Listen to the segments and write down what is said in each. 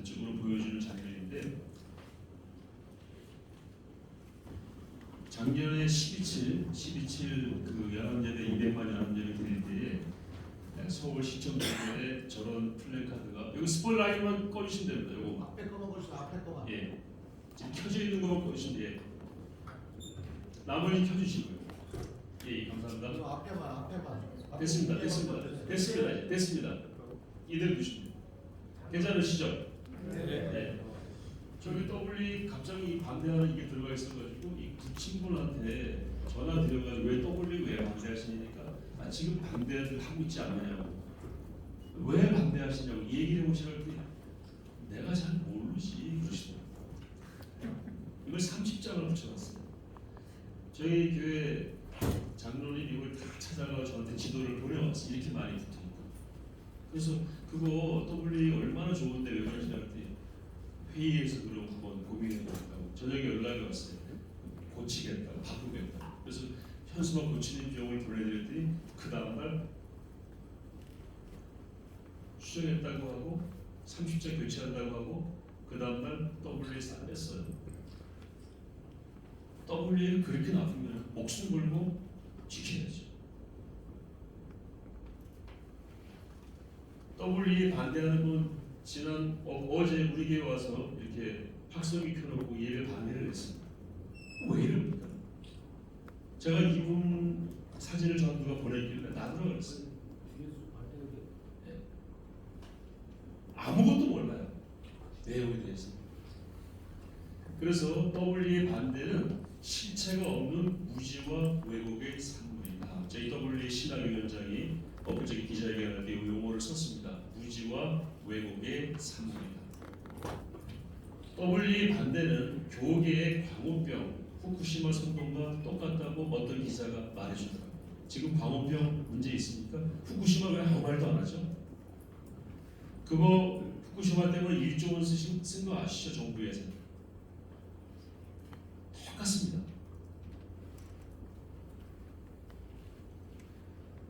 쪽으로 보여주는 장면인데, 작년에 12.7 그 연합예대 200만 연합예대 드릴 때에 서울시청 주변에 저런 플래카드가, 여기 스포라이트만 꺼주시면 됩니다. 요거 앞에 거만 보시죠. 앞에 거만. 예, 지금 켜져 있는 것만 꺼주시면 돼요. 나머지 켜주시고요. 예, 감사합니다. 저 앞에만. 됐습니다. 됐습니다. 이대로 두십니다. 괜찮으시죠? 네. 저기 더블리 갑자기 반대하는 이게 들어가 있어가지고 이 친구한테 전화 드려가지고 왜 더블리 왜 반대하시니까 지금 반대를 하고 있지 않느냐고, 왜 반대하시냐고 이 얘기를 해보시라고 했더니 내가 잘 모르지 그러시더라고요. 이걸 30장을 붙여놨어요. 저희 교회 장로님 이걸 다 찾아가 저한테 지도를 보내왔어요. 이렇게 많이 붙으니까. 그래서 그거 더블리 얼마나 좋은데 왜 그러시냐고 했더니 회의에서 그런 한번 고민해보겠다고 저녁에 연락이 왔어요. 고치겠다고, 바꾸겠다고. 그래서 현수막 고치는 비용을 보내드렸더니 그 다음날 수정했다고 하고 30장 교체한다고 하고 그 다음날 WA 뺐어요. WA를 그렇게 나쁘면 목숨 걸고 지켜야죠. WA 반대하는 분 지난 어제 우리 교회 와서 이렇게 학성이 켜놓고 예배 반대를 했습니다. 왜 이럽니까? 제가 이분 사진을 전 누가 보내길래 놔두라고 그랬어요. 네. 아무것도 몰라요. 내용에 대해서. 그래서 WA 반대는 실체가 없는 무지와 왜곡의 산물이다. 저희 WA 신학위원장이 엊그저께 기자회견할 때 이 용어를 썼습니다. 무지와 왜곡의 산물이다. WA 반대는 교계의 광우병, 후쿠시마 성동과 똑같다고 어떤 기자가 말해주더라고요. 지금 광우병 문제 있습니까? 후쿠시마 왜 아무 말도 안 하죠? 그거 후쿠시마 때문에 1조 원 쓴 거 아시죠? 정부에서. 똑같습니다.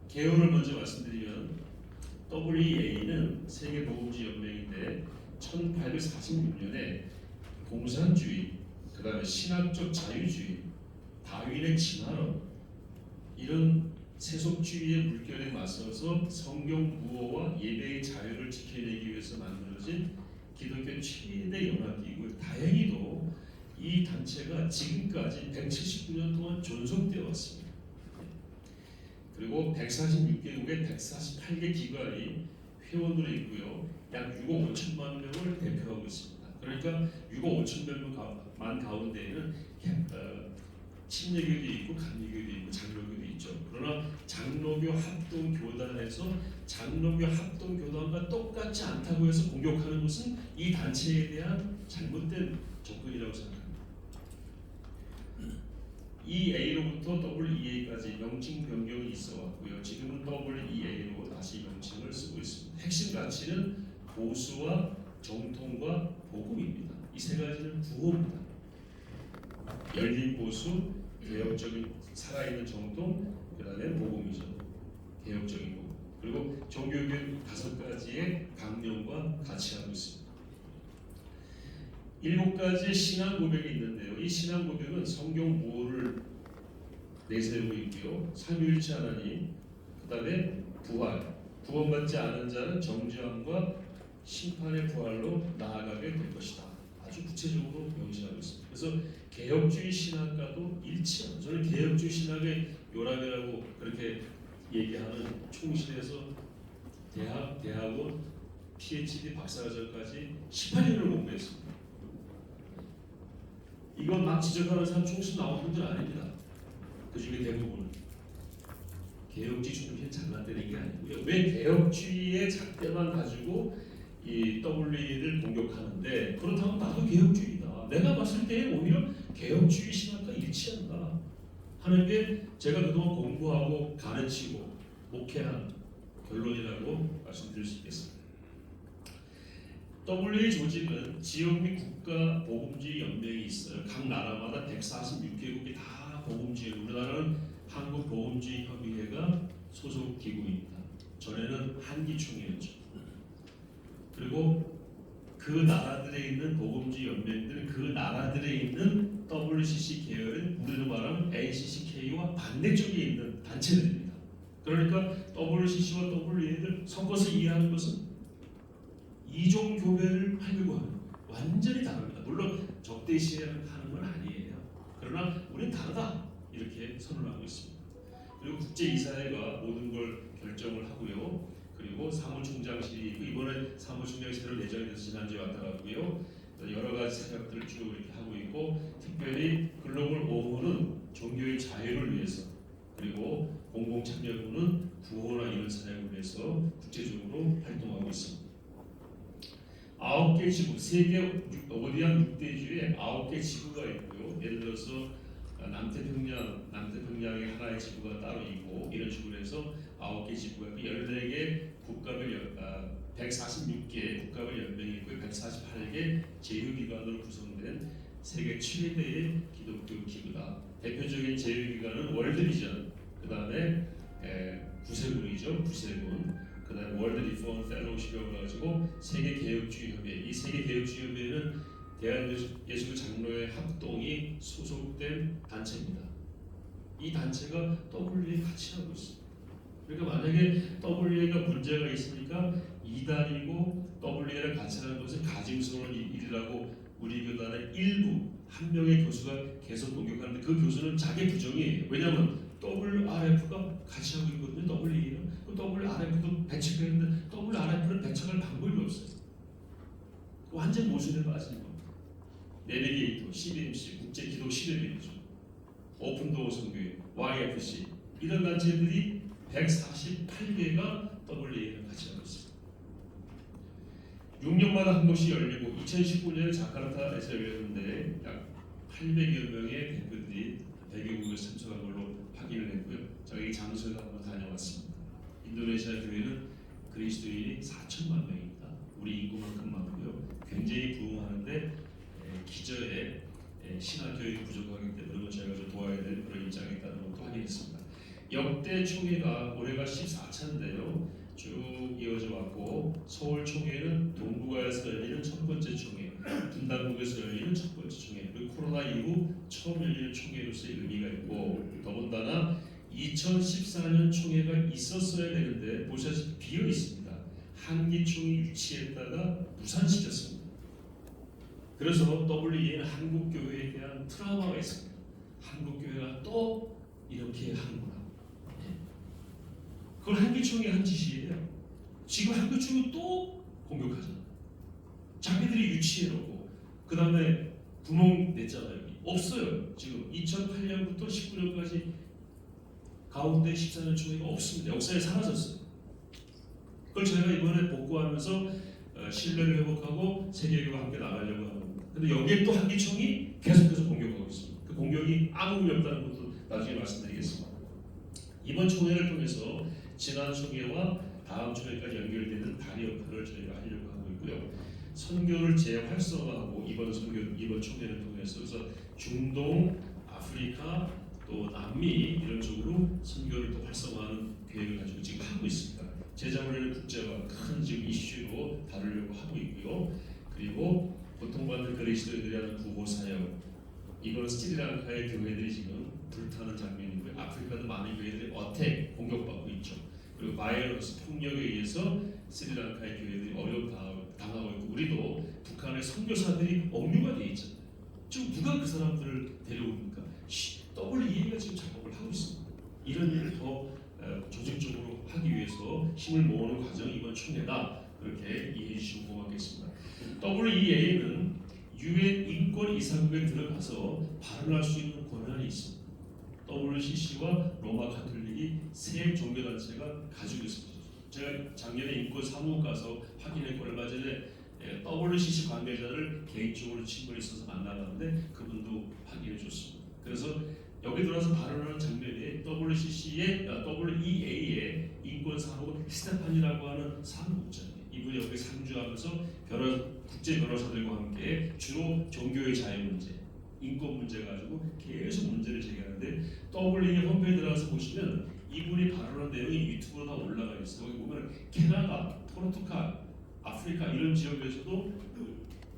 개요를 먼저 말씀드리면 WEA는 세계보건주의연맹인데 1846년에 공산주의, 그 다음에 신학적 자유주의, 다윈의 진화론 이런 세속주의의 물결에 맞서서 성경 구호와 예배의 자유를 지켜내기 위해서 만들어진 기독교 최대 연합기구. 다행히도 이 단체가 지금까지 179년 동안 존속되어 왔습니다. 그리고 146개국의 148개 기관이 회원으로 있고요. 약 6억 5천만 명을 대표하고 있습니다. 그러니까 6억 5천 명만 가운데에는 침례교도 있고 감리교도 있고 장로교도 있죠. 그러나 장로교 합동교단에서 장로교 합동교단과 똑같지 않다고 해서 공격하는 것은 이 단체에 대한 잘못된 접근이라고 생각합니다. EA로부터 WEA까지 명칭 변경이 있어 왔고요. 지금은 WEA로 다시 명칭을 쓰고 있습니다. 핵심 가치는 보수와 정통과 복음입니다. 이 세 가지는 구호입니다. 열린 보수, 개혁적인 살아있는 정통, 그 다음에 복음이죠. 개혁적인 복음. 그리고 종교교육 5가지의 강령과 같이 하고 있습니다. 7가지의 신앙 고백이 있는데요. 이 신앙 고백은 성경 구호를 내세우고 있고요. 삼위일체 하나님, 그 다음에 부활, 구원받지 않은 자는 정죄함과 심판의 부활로 나아가게 될 것이다. 아주 구체적으로 명시하고 있습니다. 그래서 개혁주의 신학과도 일치합니다. 저는 개혁주의 신학의 요람이라고 그렇게 얘기하는 총실에서 대학원, PhD 박사과정까지 18년을 공부했습니다. 이건 막 지적하는 사람 총신 나온 분들 아닙니다. 그 중에 대부분 개혁주의 총신 장난되는 게 아니고요. 왜 개혁주의의 잣대만 가지고 이 WE를 공격하는데, 그렇다면 나도 개혁주의다. 내가 봤을 때 오히려 개혁주의 신학과 일치한다 하는 게 제가 그동안 공부하고 가르치고 목회한 결론이라고 말씀드릴 수 있겠습니다. WA 조직은 지역 및 국가 복음주의 연맹이 있어요. 각 나라마다 146개국이 다 복음주의, 우리나라는 한국 복음주의 협의회가 소속 기구입니다. 전에는 한기총회였죠. 그리고 그 그 나라들에 있는 복음주의 연맹들은 그 나라들에 있는 WCC 계열은 우리로 말하면 ACCK와 반대쪽에 있는 단체들입니다. 그러니까 WCC와 WA를 섞어서 이해하는 것은 이종 교배를 하려고 하는 거예요. 완전히 다릅니다. 물론 적대시하는 건 아니에요. 그러나 우리는 다르다 이렇게 선언을 하고 있습니다. 그리고 국제이사회가 모든 걸 결정을 하고요. 그리고 사무총장실이 있고 이번에 사무총장이 새로 내정이 돼서 지난주에 왔다 갔고요. 여러 가지 생각들을 쭉 이렇게 하고 있고 특별히 글로벌 5호는 종교의 자유를 위해서 그리고 공공참여부는 구호나 이런 사역을 위해서 국제적으로 활동하고 있습니다. 9개 지구, 세계 오디안 6대주에 9개 지구가 있고요. 예를 들어서 남태평양의 하나의 지구가 따로 있고 이런 식으로 해서 9개 지구가 있고 14개 국가별 146개 국가별 연맹이 있고 148개 제휴기관으로 구성된 세계 최대의 기독교 기구다. 대표적인 제휴기관은 월드비전, 그 다음에 구세군이죠. 구세군, 그 다음에 월드 리포먼 펠로우십이라고 가지고 세계개혁주의 협회. 이 세계개혁주의 협회는 대한예수교 장로회 합동이 소속된 단체입니다. 이 단체가 WA 같이 하고 있습니다. 그러니까 만약에 WA가 문제가 있으니까 이단이고 WA를 같이 하는 것은 가증스러운 일이라고 우리 교단의 일부 한 명의 교수가 계속 공격하는데 그 교수는 자기 부정이에요. 왜냐하면 WRF가 같이 하고 있거든요. WA랑 WRF도 배척을 했는데 WRF는 배척할 방법이 없어요. 완전 모순에 빠지는 겁니다. 내비게이터, CBMC, 국제기도 시대비죠, 오픈도어 선교회, YFC 이런 단체들이 148개가 WA랑 같이 하고 있습니다. 6년마다 한 번씩 열리고 2019년에 자카르타에서 열렸는데 약 800여 명의 대표들이 대개국에서 참석한 걸로 확인을 했고요. 제가 이 장소에도 한번 다녀왔습니다. 인도네시아 교회는 그리스도인이 4천만 명입니다. 우리 인구만큼 많고요. 굉장히 부흥하는데 기저에 신학 교육이 부족하기 때문에 저희가 좀 도와야 될 그런 입장에 있다는 것도 확인했습니다. 역대 총회가 올해가 14차인데요. 쭉 이어져 왔고 서울 총회는 동북아에서 열리는 첫 번째 총회, 분당국에서 열리는 첫 번째 총회, 그리고 코로나 이후 처음 열리는 총회로서의 의미가 있고 더군다나 2014년 총회가 있었어야 되는데 보시다시피 비어 있습니다. 한기총이 유치했다가 무산시켰습니다. 그래서 WE는 한국교회에 대한 트라우마가 있습니다. 한국교회가 또 이렇게 하는구나. 그걸 한기총이 한 짓이에요. 지금 한기총이 또 공격하잖아. 자기들이 유치해놓고 그 다음에 구멍 냈잖아요. 없어요. 지금 2008년부터 19년까지 가운데 14년 총회가 없습니다. 역사에 사라졌어요. 그걸 저희가 이번에 복구하면서 신뢰를 회복하고 세계교회와 함께 나가려고 하는 겁니다. 근데 여기에 또 한기총이 계속해서 공격하고 있습니다. 그 공격이 아무 의미 없다는 것도 나중에 말씀드리겠습니다. 이번 총회를 통해서 지난 총회와 다음 총회까지 연결되는 다리 역할을 저희가 하려고 하고 있고요. 선교를 재활성화하고 이번 총회를 통해서 그래서 중동, 아프리카, 또 남미 이런 쪽으로 선교를 또 활성화하는 계획을 가지고 지금 하고 있습니다. 제자훈련의 국제화 큰 지금 이슈로 다루려고 하고 있고요. 그리고 고통받는 그리스도인들이 하는 구호 사역, 이거는 스리랑카의 교회들이 지금 불타는 장면이고요. 아프리카도 많은 교회들이 어택 공격받고 있죠. 그리고 바이러스 폭력에 의해서 스리랑카의 교회들이 어려움 당하고 있고 우리도 북한의 선교사들이 억류가 돼 있잖아요. 지금 누가 그 사람들을 데려옵니까? WEA가 지금 작업을 하고 있습니다. 이런 일을 더 조직적으로 하기 위해서 힘을 모으는 과정이 이번 총회다. 그렇게 이해해 주시면 고맙겠습니다. WEA는 유엔 인권 이사국에 들어가서 발언할 수 있는 권한이 있습니다. WCC와 로마 카톨릭이 세 종교단체가 가지고 있습니다. 제가 작년에 인권 사무국 가서 확인했고 얼마 전에 WCC 관계자를 개인적으로 친구에 있어서 만나봤는데 그분도 확인해 줬습니다. 그래서 여기 들어와서 발언하는 장면이 WEA의 인권 사무국 스테판이라고 하는 사무국장이에요. 이분이 여기 상주하면서 국제 변호사들과 함께 주로 종교의 자유 문제, 인권 문제 가지고 계속 문제를 제기하는데 WEA 홈페이지 들어가서 보시면 이분이 발언한 내용이 유튜브로 다 올라가 있어요. 거기 보면 캐나다, 포르투갈, 아프리카 이런 지역에서도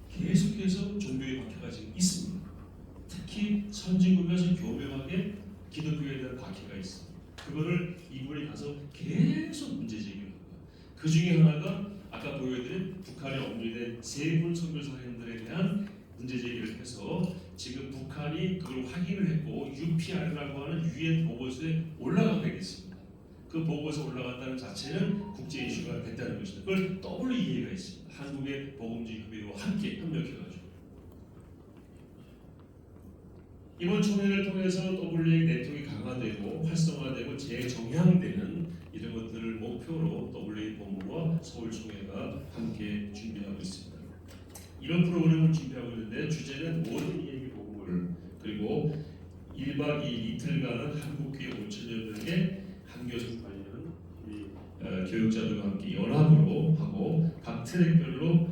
계속해서 종교의 박해가 지금 있습니다. 특히 선진국에서 교묘하게 기독교에 대한 박해가 있습니다. 그거를 이분이 가서 계속 문제 제기를 합니다. 그 중에 하나가 아까 보여드린 북한에 억류된 세 분 선교사님들에 대한 문제 제기를 해서 지금 북한이 그걸 확인을 했고 UPR이라고 하는 유엔 보고서에 올라가게 됐습니다. 그 보고서 올라간다는 자체는 국제 이슈가 됐다는 것입니다. 그걸 더블 이해가 있습니다. 한국의 보금지 협의회와 함께 협력해가지고 이번 총회를 통해서 WA 네트워크가 강화되고 활성화되고 재정향되는 이런 것들을 목표로 WA 본부와 서울총회가 함께 준비하고 있습니다. 이런 프로그램을 준비하고 있는데 주제는 모든 이에게 복음을 그리고 1박 2일 이틀간은 한국교회 5천여 명의 한교섭 관련 교육자들과 함께 연합으로 하고 각 트랙별로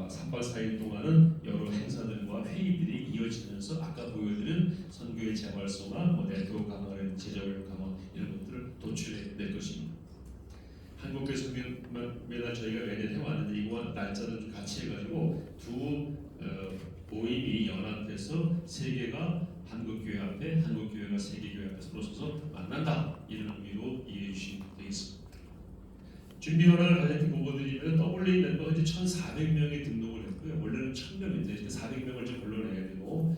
3박 4일 동안은 여러 행사들과 회의들이 이어지면서 아까 보여드린 선교의 재활성화, 네트워크 강화, 제자교육 강화 이런 것들을 도출해 낼 것입니다. 한국교회 선교매달 저희가 매년 해왔는데 이거와 날짜를 좀 같이 해가지고 두 모임이 연합돼서 세계가 한국교회 앞에 한국교회가 세계교회 앞에 서로 서서 만난다 이런 의미로 이해해 주시면 되겠습니다. 준비 현황을 간략히 보고드리면 WA 멤버가 이제 1,400명이 등록을 했고요. 원래는 1,000명인데 400명을 좀 불러내야 되고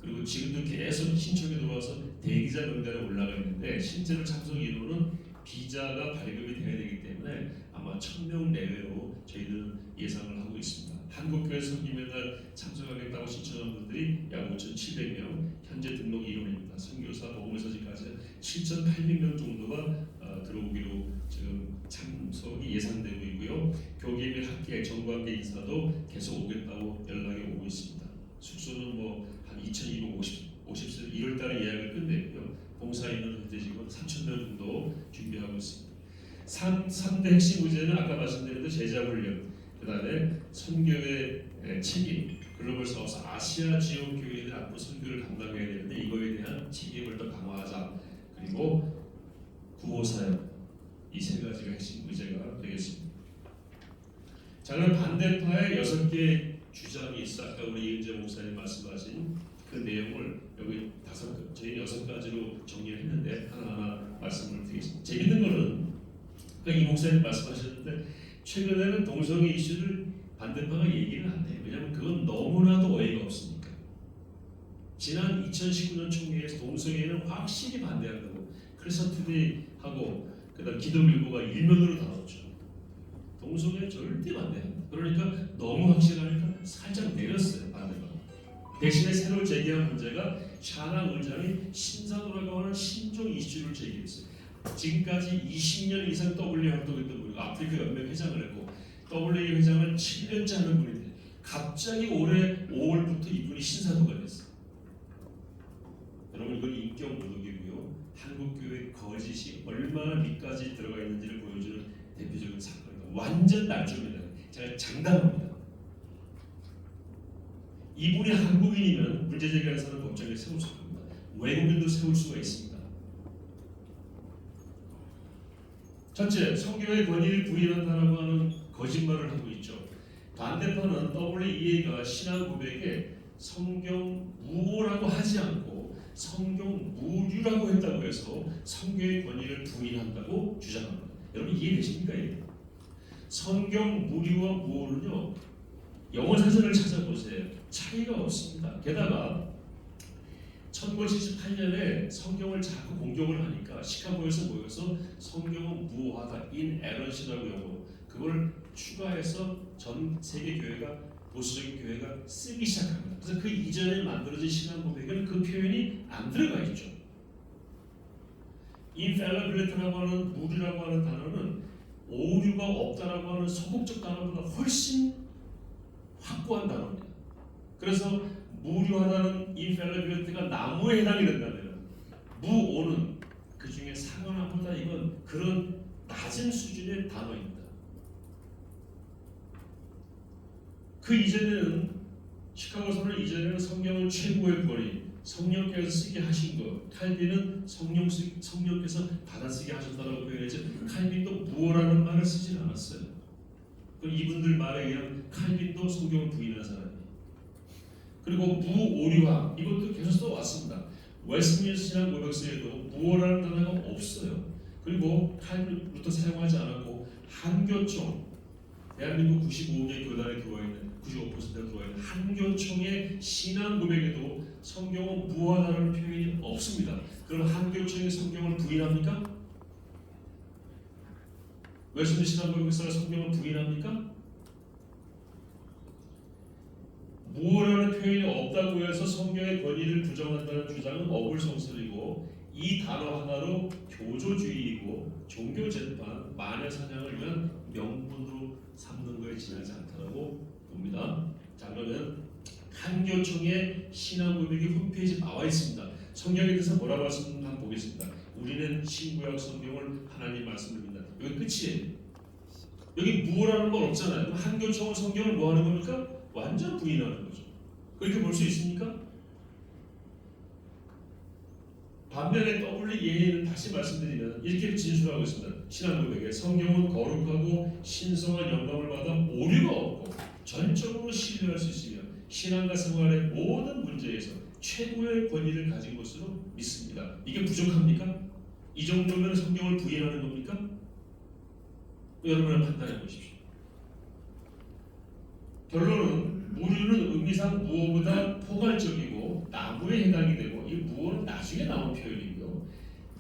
그리고 지금도 계속 신청이 들어와서 대기자 명단에 올라가 있는데 실제로 참석 인원은 비자가 발급이 돼야 되기 때문에 아마 1,000명 내외로 저희들은 예상을 하고 있습니다. 한국교회 선교매달 참석하겠다고 신청한 분들이 약 5,700명, 현재 등록 인원입니다. 선교사, 복음서지까지 7,800명 정도가 들어오기로 지금 참석이 예상되고 있고요. 교계 및 학계, 정부학계 인사도 계속 오겠다고 연락이 오고 있습니다. 숙소는 뭐 한 2,250 1월달에 예약을 끝냈고요. 봉사인은 현재 지금 3,000명 정도 준비하고 있습니다. 3대 핵심 의제는 아까 말씀드린 제자 훈련, 그다음에 선교의 책임, 글로벌 사업사 아시아 지역 교회들 앞으로 선교를 감당해야 되는데 이거에 대한 책임을 더 강화하자. 그리고 구호 사역 이 세 가지가 핵심 의제가 되겠습니다. 자, 그럼 반대파의 6개 주장이 있어. 아까 우리 이은재 목사님 말씀하신 그 내용을 여기 저희 6가지로 정리를 했는데 하나하나 말씀을 드리겠습니다. 재밌는 거는 이 목사님 말씀하셨는데 최근에는 동성애 이슈를 반대파가 얘기를 안 해요. 왜냐하면 그건 너무나도 어이가 없으니까. 지난 2019년 총회에서 동성애는 확실히 반대한다고 크리스천투데이하고 그다음 기독일보가 일면으로 다뤘죠. 동성애 절대 반대합니다. 그러니까 너무 확실하니까 살짝 내렸어요. 반대가. 대신에 새로 제기한 문제가 샤나 의장이 신사도라고 하는 신종 이슈를 제기했어요. 지금까지 20년 이상 WA 활동했던 분이고 아프리카 연맹 회장을 했고 WA 회장을 7년째 하는 분인데 갑자기 올해 5월부터 이분이 신사도가 됐어요. 여러분 이건 인격 모독이고요. 한국교회 거짓이 얼마나 밑까지 들어가 있는지를 보여주는 대표적인 사건입니다. 완전 날조입니다. 제가 장담합니다. 이분이 한국인이면 문제 제기하는 사람 법정에 세울 수 있습니다. 외국인도 세울 수가 있습니다. 첫째, 성교의 권위를 부인한다라고 하는 거짓말을 하고 있죠. 반대파는 WEA가 신앙 고백에 성경 무호라고 하지 않고 성경 무류라고 했다고 해서 성교의 권위를 부인한다고 주장합니다. 여러분 이해되십니까? 성경 무류와 무호는요 영어 사전을 찾아보세요. 차이가 없습니다. 게다가 1978년에 성경을 자꾸 공격을 하니까 시카고에서 모여서 성경은 무호하다, inerrancy라고 영어로 그걸 추가해서 전 세계 교회가 보수적인 교회가 쓰기 시작합니다. 그래서 그 이전에 만들어진 신앙 고백은 그 표현이 안 들어가 있죠. infallibility라고 하는 무류라고 하는 단어는 오류가 없다라고 하는 소극적 단어보다 훨씬 확고한 단어입니다. 그래서 무류하다는 infallibility가 나무에 해당이 된다면 무오는 그 중에 상하나보다 이건 그런 낮은 수준의 단어입니다. 그 이전에는 시카고 선언 이전에는 성경은 최고의 권위, 성령께서 쓰게 하신 것, 칼빈은 성령께서 받아쓰게 하셨다라고 표현했지 칼빈도 무어라는 말을 쓰진 않았어요. 그럼 이분들 말에 의하면 칼빈도 성경을 부인한 사람이에요. 그리고 무오류화 이것도 계속 써왔습니다. 웨스트민스터 신학 고백서에도 무오라는 단어가 없어요. 그리고 칼빈 루터 사용하지 않았고 한교총 대한민국 95개 교단에 들어와 있는 95%가 들어와 있는 한교총의 신앙 고백에도 성경은 무오하다라는 표현이 없습니다. 그럼 한교총의 성경을 부인합니까? 웨스트민스터 신학 고백서가 성경을 부인합니까? 무오라는 표현이 없다고 해서 성경의 권위를 부정한다는 주장은 어불성설이고 이 단어 하나로 교조주의이고 종교재판, 마녀사냥을 위한 명분으로 삼는 거에 지나지 않다고 봅니다. 자 그러면 한교총의 신앙고백이 홈페이지에 나와 있습니다. 성경에 대해서 뭐라고 말씀하는지 한번 보겠습니다. 우리는 신구약 성경을 하나님 말씀을 믿는다. 여기 끝이에요. 여기 무오라는 건 없잖아요. 그럼 한교총은 성경을 뭐 하는 겁니까? 완전 부인하는 거죠. 그렇게 볼 수 있습니까? 반면에 WEA는 다시 말씀드리면 이렇게 진술하고 있습니다. 신앙고백에 성경은 거룩하고 신성한 영감을 받아 오류가 없고 전적으로 신뢰할 수 있으며 신앙과 생활의 모든 문제에서 최고의 권위를 가진 것으로 믿습니다. 이게 부족합니까? 이 정도면 성경을 부인하는 겁니까? 여러분은 판단해 보십시오. 결론은 무류는 의미상 무오보다 포괄적이고 나무에 해당이 되고 이 무오는 나중에 나온 표현이고요.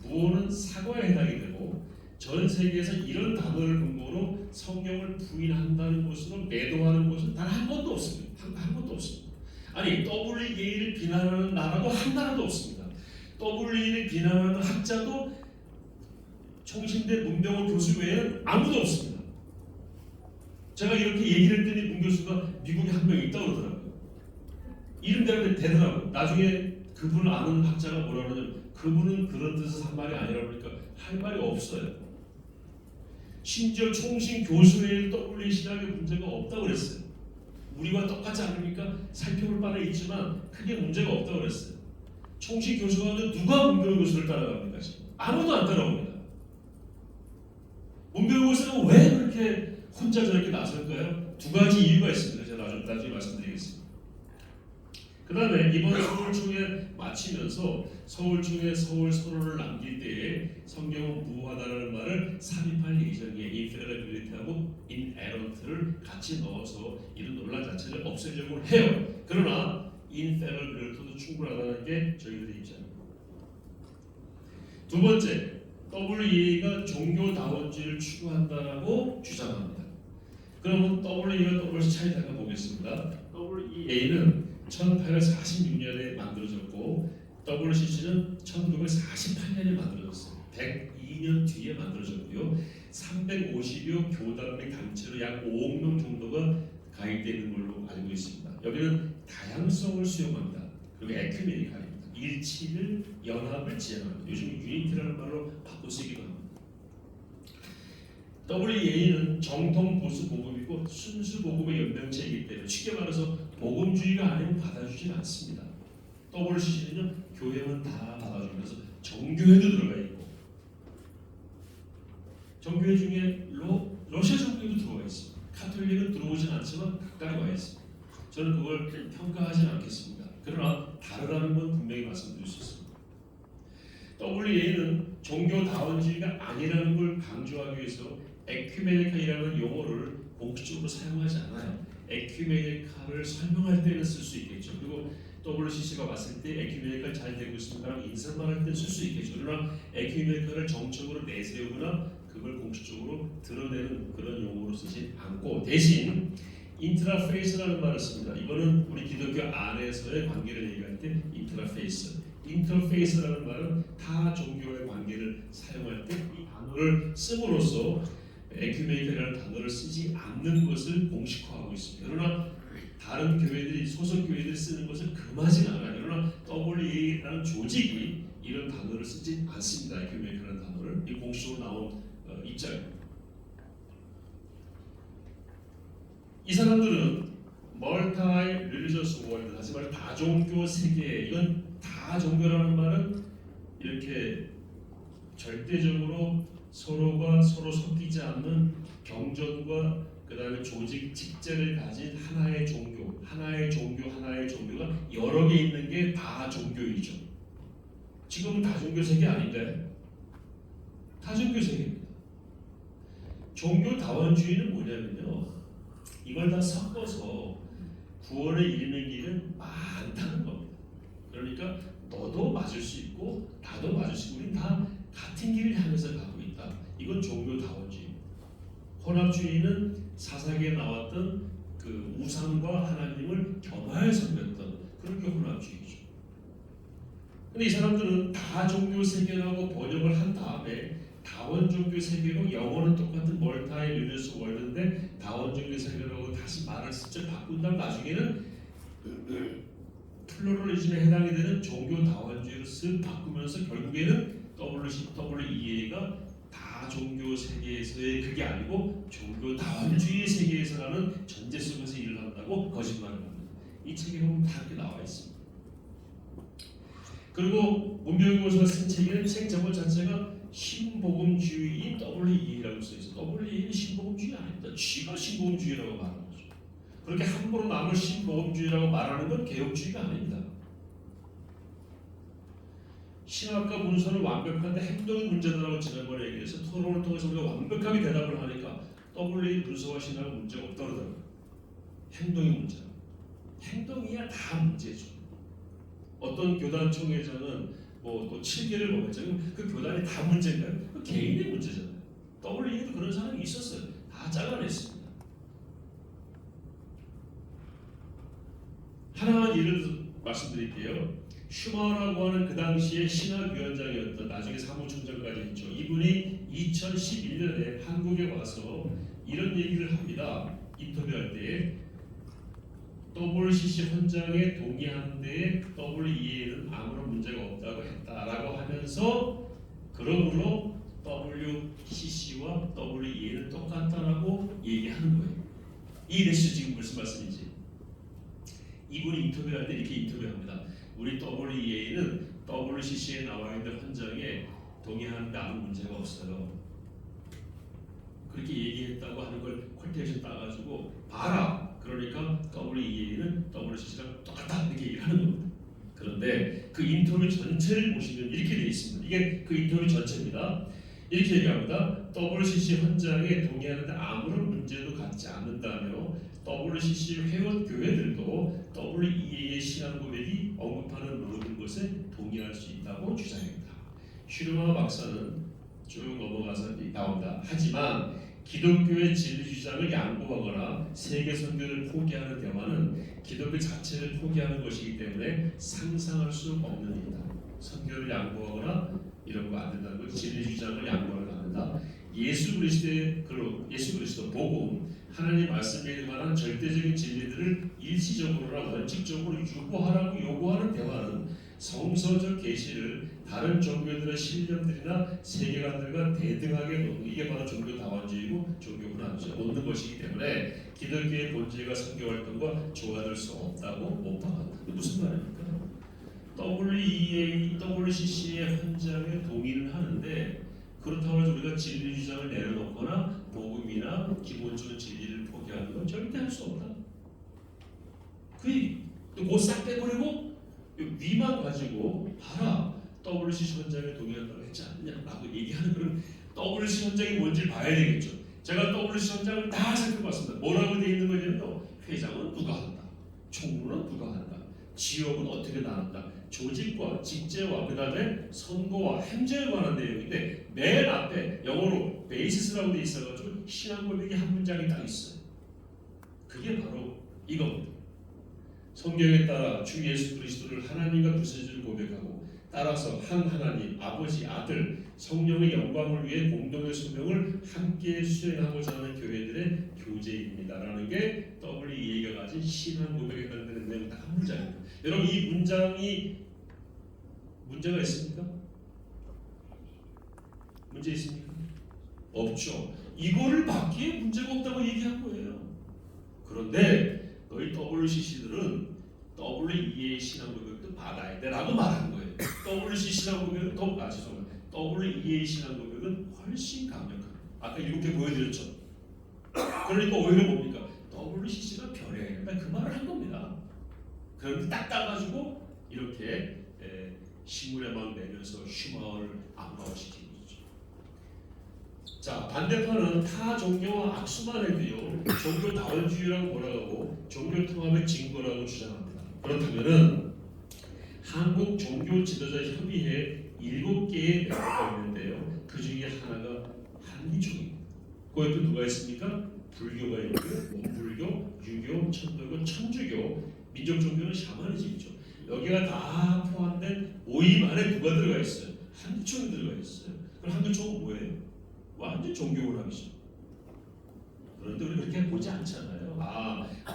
무오는 사과에 해당이 되고 전 세계에서 이런 단어를 근거로 성경을 부인한다는 것으로 매도하는 것은 단 한 번도 없습니다. 한 번도 없습니다. 아니 WEA를 비난하는 나라도 한 나라도 없습니다. WEA를 비난하는 학자도 총신대 문병호 교수 외에는 아무도 없습니다. 제가 이렇게 얘기를 했더니 문 교수가 미국에 한 명 있다고 그러더라고요. 이름대로 되더라고요. 나중에 그분을 아는 학자가 뭐라 그러냐면 그분은 그런 뜻에서 한 말이 아니라 그러니까 할 말이 없어요. 심지어 총신 교수 외에 WEA 신학에 문제가 없다고 그랬어요. 우리와 똑같지 않습니까? 살펴볼 바는 있지만 크게 문제가 없다고 그랬어요. 총신 교수가 하는데 누가 문병호 교수를 따라갑니까? 지금? 아무도 안 따라옵니다. 문병호 교수는 왜 그렇게 혼자 저렇게 나설까요? 두 가지 이유가 있습니다. 제가 나중에 말씀드리겠습니다. 그 다음에 이번 서울총회 마치면서 서울총회 서울 선언을 남길 때에 성경은 무효하다라는 말을 삽입할 예정이에요. 인페러빌리티하고 인에런트를 같이 넣어서 이런 논란 자체를 없애려고 해요. 그러나 인페러빌리티도 충분하다는 게 저희들의 입장입니다. 두 번째, WEA가 종교다원주의를 추구한다라고 주장합니다. 그러면 WEA와 WC 차이 잠깐 보겠습니다. WEA는 1846년에 만들어졌고 WCC는 1948년에 만들어졌어요. 102년 뒤에 만들어졌고요. 350여 교단 및 단체로 약 5억 명 정도가 가입되어 있는 걸로 알고 있습니다. 여기는 다양성을 수용합니다. 그리고 에큐메니칼입니다. 일치를 연합을 지향합니다. 요즘 유니티라는 말로 바꿔 쓰기도 합니다. WEA는 정통 보수 복음이고 순수 복음의 연명체이기 때문에 쉽게 말해서 복음주의가 아니면 받아주지 않습니다. WCC는요 교회는 다 받아주면서 정교회도 들어가 있고 정교회 중에 러시아 정교회도 들어가 있습니다. 카톨릭은 들어오진 않지만 가까이 와 있습니다. 저는 그걸 평가하지 않겠습니다. 그러나 다르다는 건 분명히 말씀드릴 수 있습니다. WEA는 종교다원주의가 아니라는 걸 강조하기 위해서 에큐메니카이라는 용어를 공식적으로 사용하지 않아요. 에큐메니카를 설명할 때는 쓸 수 있겠죠. 그리고 WCC가 왔을 때 에큐메니카를 잘 되고 있습니다라고 인사만 할 때 쓸 수 있겠죠. 그러나 에큐메니카를 정적으로 내세우거나 그걸 공식적으로 드러내는 그런 용어로 쓰지 않고 대신 인트라페이스라는 말을 씁니다. 이거는 우리 기독교 안에서의 관계를 얘기할 때 인트라페이스. 인터페이스라는 말은 타 종교의 관계를 사용할 때 이 단어를 씀으로써 에큐메니카라는 단어를 쓰지 않는 것을 공식화하고 있습니다. 그러나 다른 교회들이 소속 교회들이 쓰는 것을 금하지는 않아요. 그러나 WEA라는 조직이 이런 단어를 쓰지 않습니다. 에큐메니카라는 단어를 이 공식적으로 나온 입장입니다. 이 사람들은 멀타이 릴리저스 월드, 다시 말해 다종교 세계. 이건 다종교라는 말은 이렇게 절대적으로 서로가 서로 섞이지 않는 경전과 그 다음에 조직 직제를 가진 하나의 종교, 하나의 종교가 여러 개 있는 게 다 종교이죠. 지금은 다종교 세계 아닌가요? 다종교 세계입니다. 종교다원주의는 뭐냐면요, 이걸 다 섞어서 구원에 이르는 길은 많다는 겁니다. 그러니까 너도 맞을 수 있고 나도 맞을 수 있고 우린 다 같은 길을 향해서 가고 있다. 이건 종교다원주의입니다. 혼합주의는 사사기에 나왔던 그 우상과 하나님을 겸하여 섬겼던 그런 게 혼합주의죠. 근데 이 사람들은 다종교 세계라고 번역을 한 다음에 다원종교 세계로 영어는 똑같은 멀타이 리리스 월드인데 다원종교 세계라고 다시 말을 슬쩍 바꾼 다음 나중에는 플루럴리즘에 해당이 되는 종교다원주의로 쓱 바꾸면서 결국에는 WEA가 다종교 세계에서의 그게 아니고 종교다원주의 세계에서라는 전제 속에서 일을 한다고 거짓말을 합니다. 이 책에 보면 다 이렇게 나와 있습니다. 그리고 문병희 교수가 쓴 책에는 책 제목 자체가 신복음주의인 WEA라고 써있어요. WEA는 신복음주의 아닙니다. 쥐가 신복음주의라고 말하는 거죠. 그렇게 함부로 남을 신복음주의라고 말하는 건 개혁주의가 아닙니다. 신학과 문서는 완벽한데 행동이 문제다라고 지난번에 얘기해서 토론을 통해서 우리가 완벽하게 대답을 하니까 WEA 문서와 신학은 문제가 없다 그러더라고요. 행동이 문제다. 행동이야 다 문제죠. 어떤 교단 총회장은 또 7개를 먹었잖아요. 그 교단이 다 문제인가요? 그 개인의 문제잖아요. WEA도 그런 사람이 있었어요. 다 잘라냈습니다. 하나만 예를 말씀드릴게요. 슈마라고 하는 그 당시에 신학위원장이었던 나중에 사무총장까지 했죠. 이분이 2011년에 한국에 와서 이런 얘기를 합니다. 인터뷰할 때에 WCC 헌장에 동의하는 데에 WEA는 아무런 문제가 없다고 했다라고 하면서 그러므로 WCC와 WEA는 똑같다라고 얘기하는 거예요. 이 내시 지금 무슨 말씀인지. 이분이 인터뷰할 때 이렇게 인터뷰합니다. 우리 WEA는 WCC에 나와 있는 헌장에 동의하는데 아무 문제가 없어요. 그렇게 얘기했다고 하는 걸 퀄테이션 따가지고 봐라. 그러니까 WEA는 WCC랑 똑같다 이렇게 얘기를 하는 겁니다. 그런데 그 인터뷰 전체를 보시면 이렇게 되어 있습니다. 이게 그 인터뷰 전체입니다. 이렇게 얘기합니다. WCC 헌장에 동의하는데 아무런 문제도 갖지 않는다며 WCC 회원 교회들도 WEA의 신앙 고백이 언급하는 모든 것에 동의할 수 있다고 주장합니다. 슈르마 박사는 쭉 넘어가서 나온다. 하지만 기독교의 진리 주장을 양보하거나 세계 선교를 포기하는 대화는 기독교 자체를 포기하는 것이기 때문에 상상할 수 없는 일이다. 선교를 양보하거나 이런 거 안 된다는 건 진리 주장을 양보하는 안 된다. 예수 그리스도 복음 하나님 말씀에 관한 절대적인 진리들을 일시적으로나 원칙적으로 유보하라고 요구하는 대화는 성서적 계시를 다른 종교들의 신념들이나 세계관들과 대등하게 놓는 이게 바로 종교다원주의고 종교분화죠. 놓는 것이기 때문에 기독교의 본질과 선교활동과 조화될 수 없다고 못 박았다. 무슨 말입니까? WEA, WCC의 헌장에 동의를 하는데 그렇다고 해서 우리가 진리 주장을 내려놓거나 복음이나 기본적인 진리를 포기하는 건 절대 할 수 없다. 그 얘기. 또 싹 빼버리고 위만 가지고 봐라. WCC 헌장에 동의한다고 했지 않느냐라고 얘기하는 그런 WCC 헌장이 뭔지 봐야 되겠죠. 제가 WCC 헌장을 다 살펴봤습니다. 뭐라고 되어 있는 거냐면요. 회장은 누가 한다. 총무는 누가 한다. 지역은 어떻게 나눈다. 조직과 직제와 그 다음에 선거와 행정에 관한 내용인데 맨 앞에 영어로 베이시스라고 돼 있어가지고 신앙 고백이 한 문장이 딱 있어요. 그게 바로 이겁니다. 성경에 따라 주 예수 그리스도를 하나님과 구세주를 고백하고 따라서 한 하나님, 아버지, 아들, 성령의 영광을 위해 공동의 소명을 함께 수행하고자 하는 교회들의 교제입니다라는 게 WEA가 가진 신앙 고백에 해당되는 내용 딱 한 문장입니다. 여러분 이 문장이 문제가 있습니까? 문제 있습니까? 없죠. 이거를 받기에 문제가 없다고 얘기한 거예요. 그런데 너희 WCC들은 WEA 신앙 고백도 받아야 돼라고 말한 거예요. WCC 신앙 고백은 죄송합니다. WEA 신앙 고백은 훨씬 강력합니다. 아까 7개 보여드렸죠. 그러니까 오히려 뭡니까? WCC가 별해야 된다 그 말을 한 겁니다. 그런데 딱 따가지고 이렇게 신문에만 내면서 슈마을 악마화시키는 거죠. 자, 반대파는 타 종교와 악수만 해도요 종교 다원주의라고 몰아가고 종교 통합의 증거라고 주장합니다. 그렇다면은 한국 종교 지도자 협의회 7개의 멤버가 있는데요. 그 중에 하나가 한기총입니다. 거기 또 누가 있습니까? 불교가 있고요. 원불교, 유교, 천도교, 천주교, 민족 종교는 샤머니즘이죠. 여기가 다 포함된 모임 안에 누가 들어가 있어요? 한기총이 들어가 있어요. 그럼 한기총은 뭐예요? 완전 종교오락이죠. 그런데 우리 그렇게 보지 않잖아요.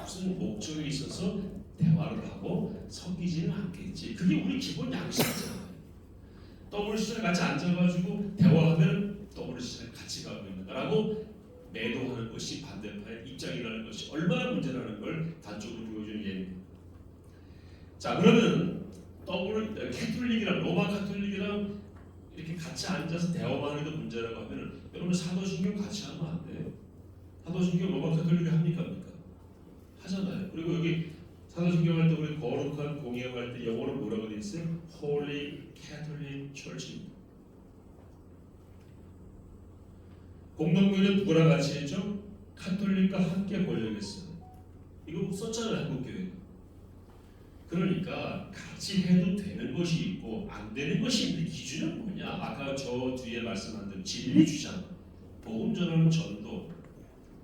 무슨 목적이 있어서 대화를 하고 섞이지는 않겠지. 그게 우리 기본 양식이잖아요. WCC를 같이 앉아가지고 대화하면 WCC를 같이 가고 있는가라고 매도하는 것이 반대파의 입장이라는 것이 얼마나 문제라는 걸 단적으로 보여주는 예입니다. 자, 그러면 캐톨릭이랑 로마 카톨릭이랑 이렇게 같이 앉아서 대화만 해도 문제라고 하면 여러분 사도신경 같이 하면 안 돼요. 사도신경 로마 카톨릭이 합니까? 하잖아요. 그리고 여기 사도신경 할 때 우리 거룩한 공예할 때 영어로 뭐라고 돼 있어요? Holy Catholic Church입니다. 공동교회는 누구랑 같이 했죠? 카톨릭과 함께 번역했어요. 이거 썼잖아요, 한국교회. 그러니까 같이 해도 되는 것이 있고 안 되는 것이 있는데 기준은 뭐냐? 아까 저 뒤에 말씀한 대로 진리 주장, 복음 전하는 전도,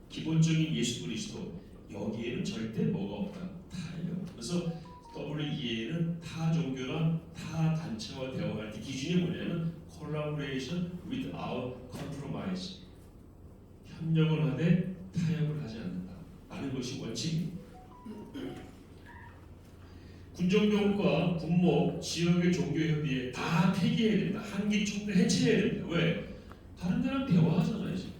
기본적인 예수 그리스도 여기에는 절대 뭐가 없다. 다예요. 그래서 WEA는 타 종교나 타 단체와 대화할 때 기준이 뭐냐면 collaboration without compromise. 협력을 하되 타협을 하지 않는다. 라는 것이 원칙입니다. 군정병과 군목, 지역의 종교협의회 다 폐기해야 됩니다. 한기총회 해체해야 됩니다. 왜? 다른 데랑 대화하잖아요. 지금.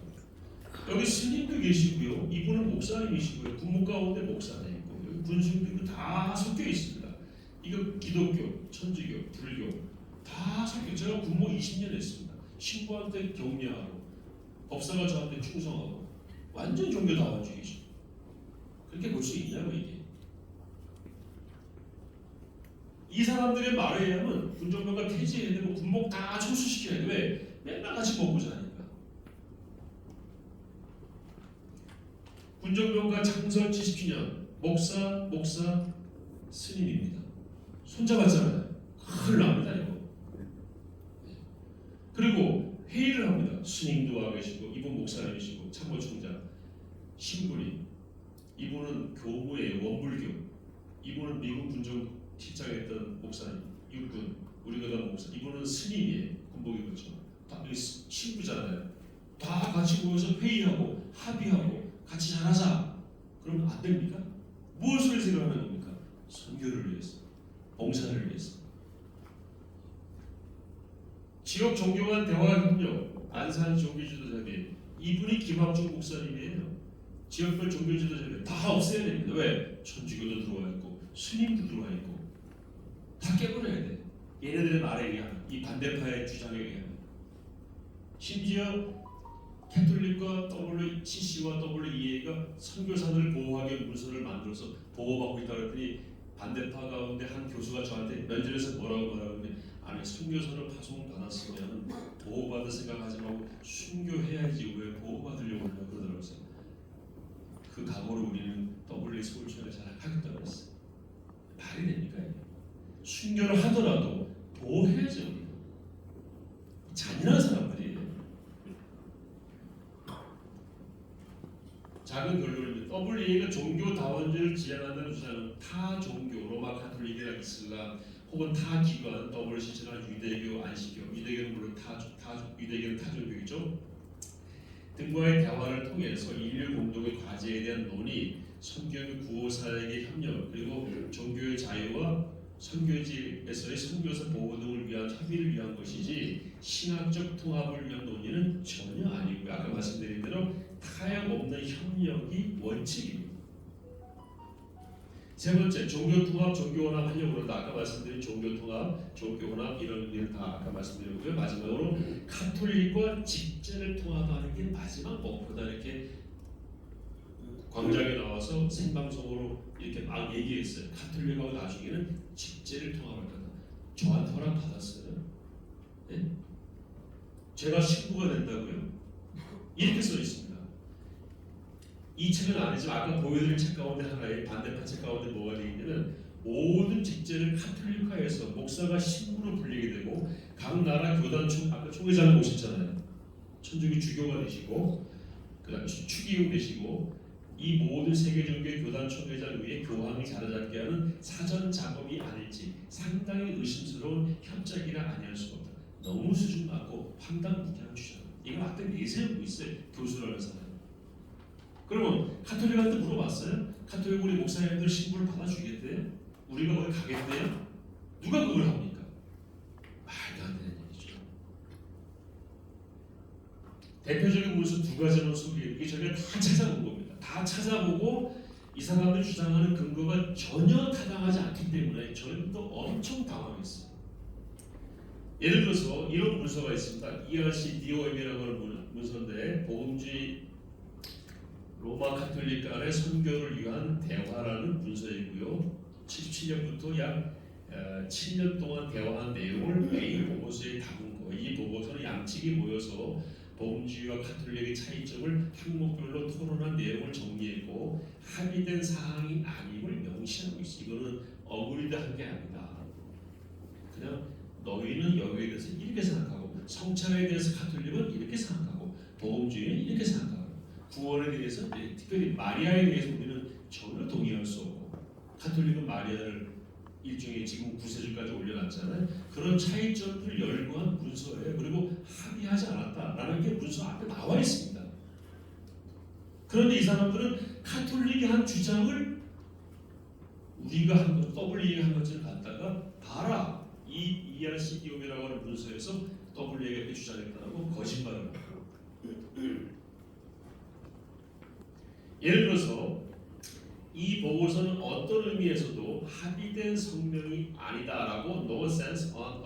여기 스님도 계시고요. 이분은 목사님이시고요. 군목 가운데 목사님이고 여기 군수님도 다 섞여 있습니다. 이거 기독교, 천주교, 불교 다 섞여. 제가 군목 20년 했습니다. 신부한테 격려하고 법사가 저한테 충성하고 완전 종교 다원주의죠. 그렇게 볼 수 있냐고 이게. 이 사람들의 말에 의하면 군정병과 폐지해야 되고 군목 다 철수시켜야 돼. 왜? 맨날 같이 먹고 자니까. 군정병과 창설 70주년 목사 스님입니다. 손잡았잖아요. 큰일 납니다 이거. 그리고 회의를 합니다. 스님도 와 계시고 이분 목사님이시고 참모총장 신부님 이분은 교무의 원불교 이분은 미국 군정 실장했던 목사님 육군 우리 교단 목사 이분은 스님이에요. 군복 입었죠. 다 신부잖아요. 다 같이 모여서 회의하고 합의하고 같이 잘하자. 그러면 안 됩니까? 무엇을 생각하는 겁니까? 선교를 위해서 봉사를 위해서 지역 종교 간 대화 협력 안산 종교지도자협의 이분이 김학중 목사님이에요. 지역별 종교지도자협의 다 없애야 됩니다. 왜? 천주교도 들어와 있고 스님도 들어와 있고 다 깨버려야 돼. 얘네들의 말에 의하면 이 반대파의 주장에 의하면 심지어 캐톨릭과 WCC와 WEA가 선교사들을 보호하기 위한 문서를 만들어서 보호받고 있다고 했더니 반대파 가운데 한 교수가 저한테 면접에서 뭐라고 말하는데 아니 선교사를 파송받았으면 보호받을 생각하지 말고 순교해야지 왜 보호받으려고 하냐고 그러더라고요. 그 각오로 우리는 WA 서울초연에 잘 하겠다고 했어요. 말이 됩니까? 순교를 하더라도 보호해야죠. 잔인한 사람들이에요. 작은 결론입니다. WEA가 종교 다원주의를 지향한다는 주장은 타 종교, 로마 카톨릭이나 이슬람 혹은 타 기관, WCC나 유대교, 안식교, 유대교는 물론 유대교는 타종교이죠. 등과의 대화를 통해서 인류 공동의 과제에 대한 논의, 선교의 구호 사역의 협력, 그리고 종교의 자유와 선교지에서의 선교사 보호 등을 위한 협의를 위한 것이지 신학적 통합을 위한 논의는 전혀 아니고요. 아까 말씀드린 대로 타협 없는 협력이 원칙입니다. 세 번째, 종교 통합, 종교 혼합 하려고 그런다. 아까 말씀드린 종교 통합, 종교 혼합 이런 의미를 다 아까 말씀드렸고요. 마지막으로 카톨릭과 직제를 통합하는 게 마지막 목표다 이렇게 광장에 나와서 생방송으로 이렇게 막 얘기했어요. 가톨릭하고 나중에는 직제를 통합할 거다. 저한테 허락 받았어요? 네? 제가 신부가 된다고요? 이렇게 써 있습니다. 이 책은 아니지만 아까 보여드린 책 가운데 하나에 반대편 책 가운데 뭐가 되어 있냐면 모든 직제를 카톨릭화해서 목사가 신부로 불리게 되고 각 나라 교단 아까 총회장을 오셨잖아요. 천주교 주교가 되시고 그다음 추기경 되시고 이 모든 세계 종교의 교단 총회장 위에 교황이 자리잡게 하는 사전 작업이 아닐지 상당히 의심스러운 협작이라 아니할 수가 없다. 너무 수준 낮고 황당무계한 주장. 이거 앞에 내세우고 있어요. 교수라는 사람. 그러면 카톨릭한테 물어봤어요? 카톨릭 우리 목사님들 신부를 받아주겠대요? 우리가 거기 가겠대요? 누가 그걸 합니까? 말도 안 되는 얘기죠. 대표적인 문서 두 가지만 소개해. 저희가 다 찾아본 겁니다. 다 찾아보고 이 사람들이 주장하는 근거가 전혀 타당하지 않기 때문에 저희도 엄청 당황했어요. 예를 들어서 이런 문서가 있습니다. ERC DOM이라고 하는 문서인데 복음주의 로마 카톨릭 간의 선교를 위한 대화라는 문서이고요. 77년부터 약 7년 동안 대화한 내용을 A 보고서에 담은 거. 이 보고서는 양측이 모여서 복음주의와 카톨릭의 차이점을 항목별로 토론한 내용을 정리했고 합의된 사항이 아님을 명시하고 있어. 이거는 어그리드한 게 아니다. 그냥 너희는 여기에 대해서 이렇게 생각하고 성찬에 대해서 카톨릭은 이렇게 생각하고 복음주의는 이렇게 생각하고 구원에 대해서 특별히 마리아에 대해서 우리는 전혀 동의할 수 없고 카톨릭은 마리아를 일종의 지금 구세주까지 올려놨잖아요. 그런 차이점을 열거한 문서예요. 그리고 합의하지 않았다라는 게 문서 앞에 나와 있습니다. 그런데 이 사람들은 카톨릭이 한 주장을 우리가 한 것, WE가 한 것을 갖다가 봐라. 이 ERCDOM이라고 하는 문서에서 WE가 이렇게 주장했다고 거짓말을 하고 예를 들어서 이 보고서는 어떤 의미에서도 합의된 성명이 아니다라고 no sense on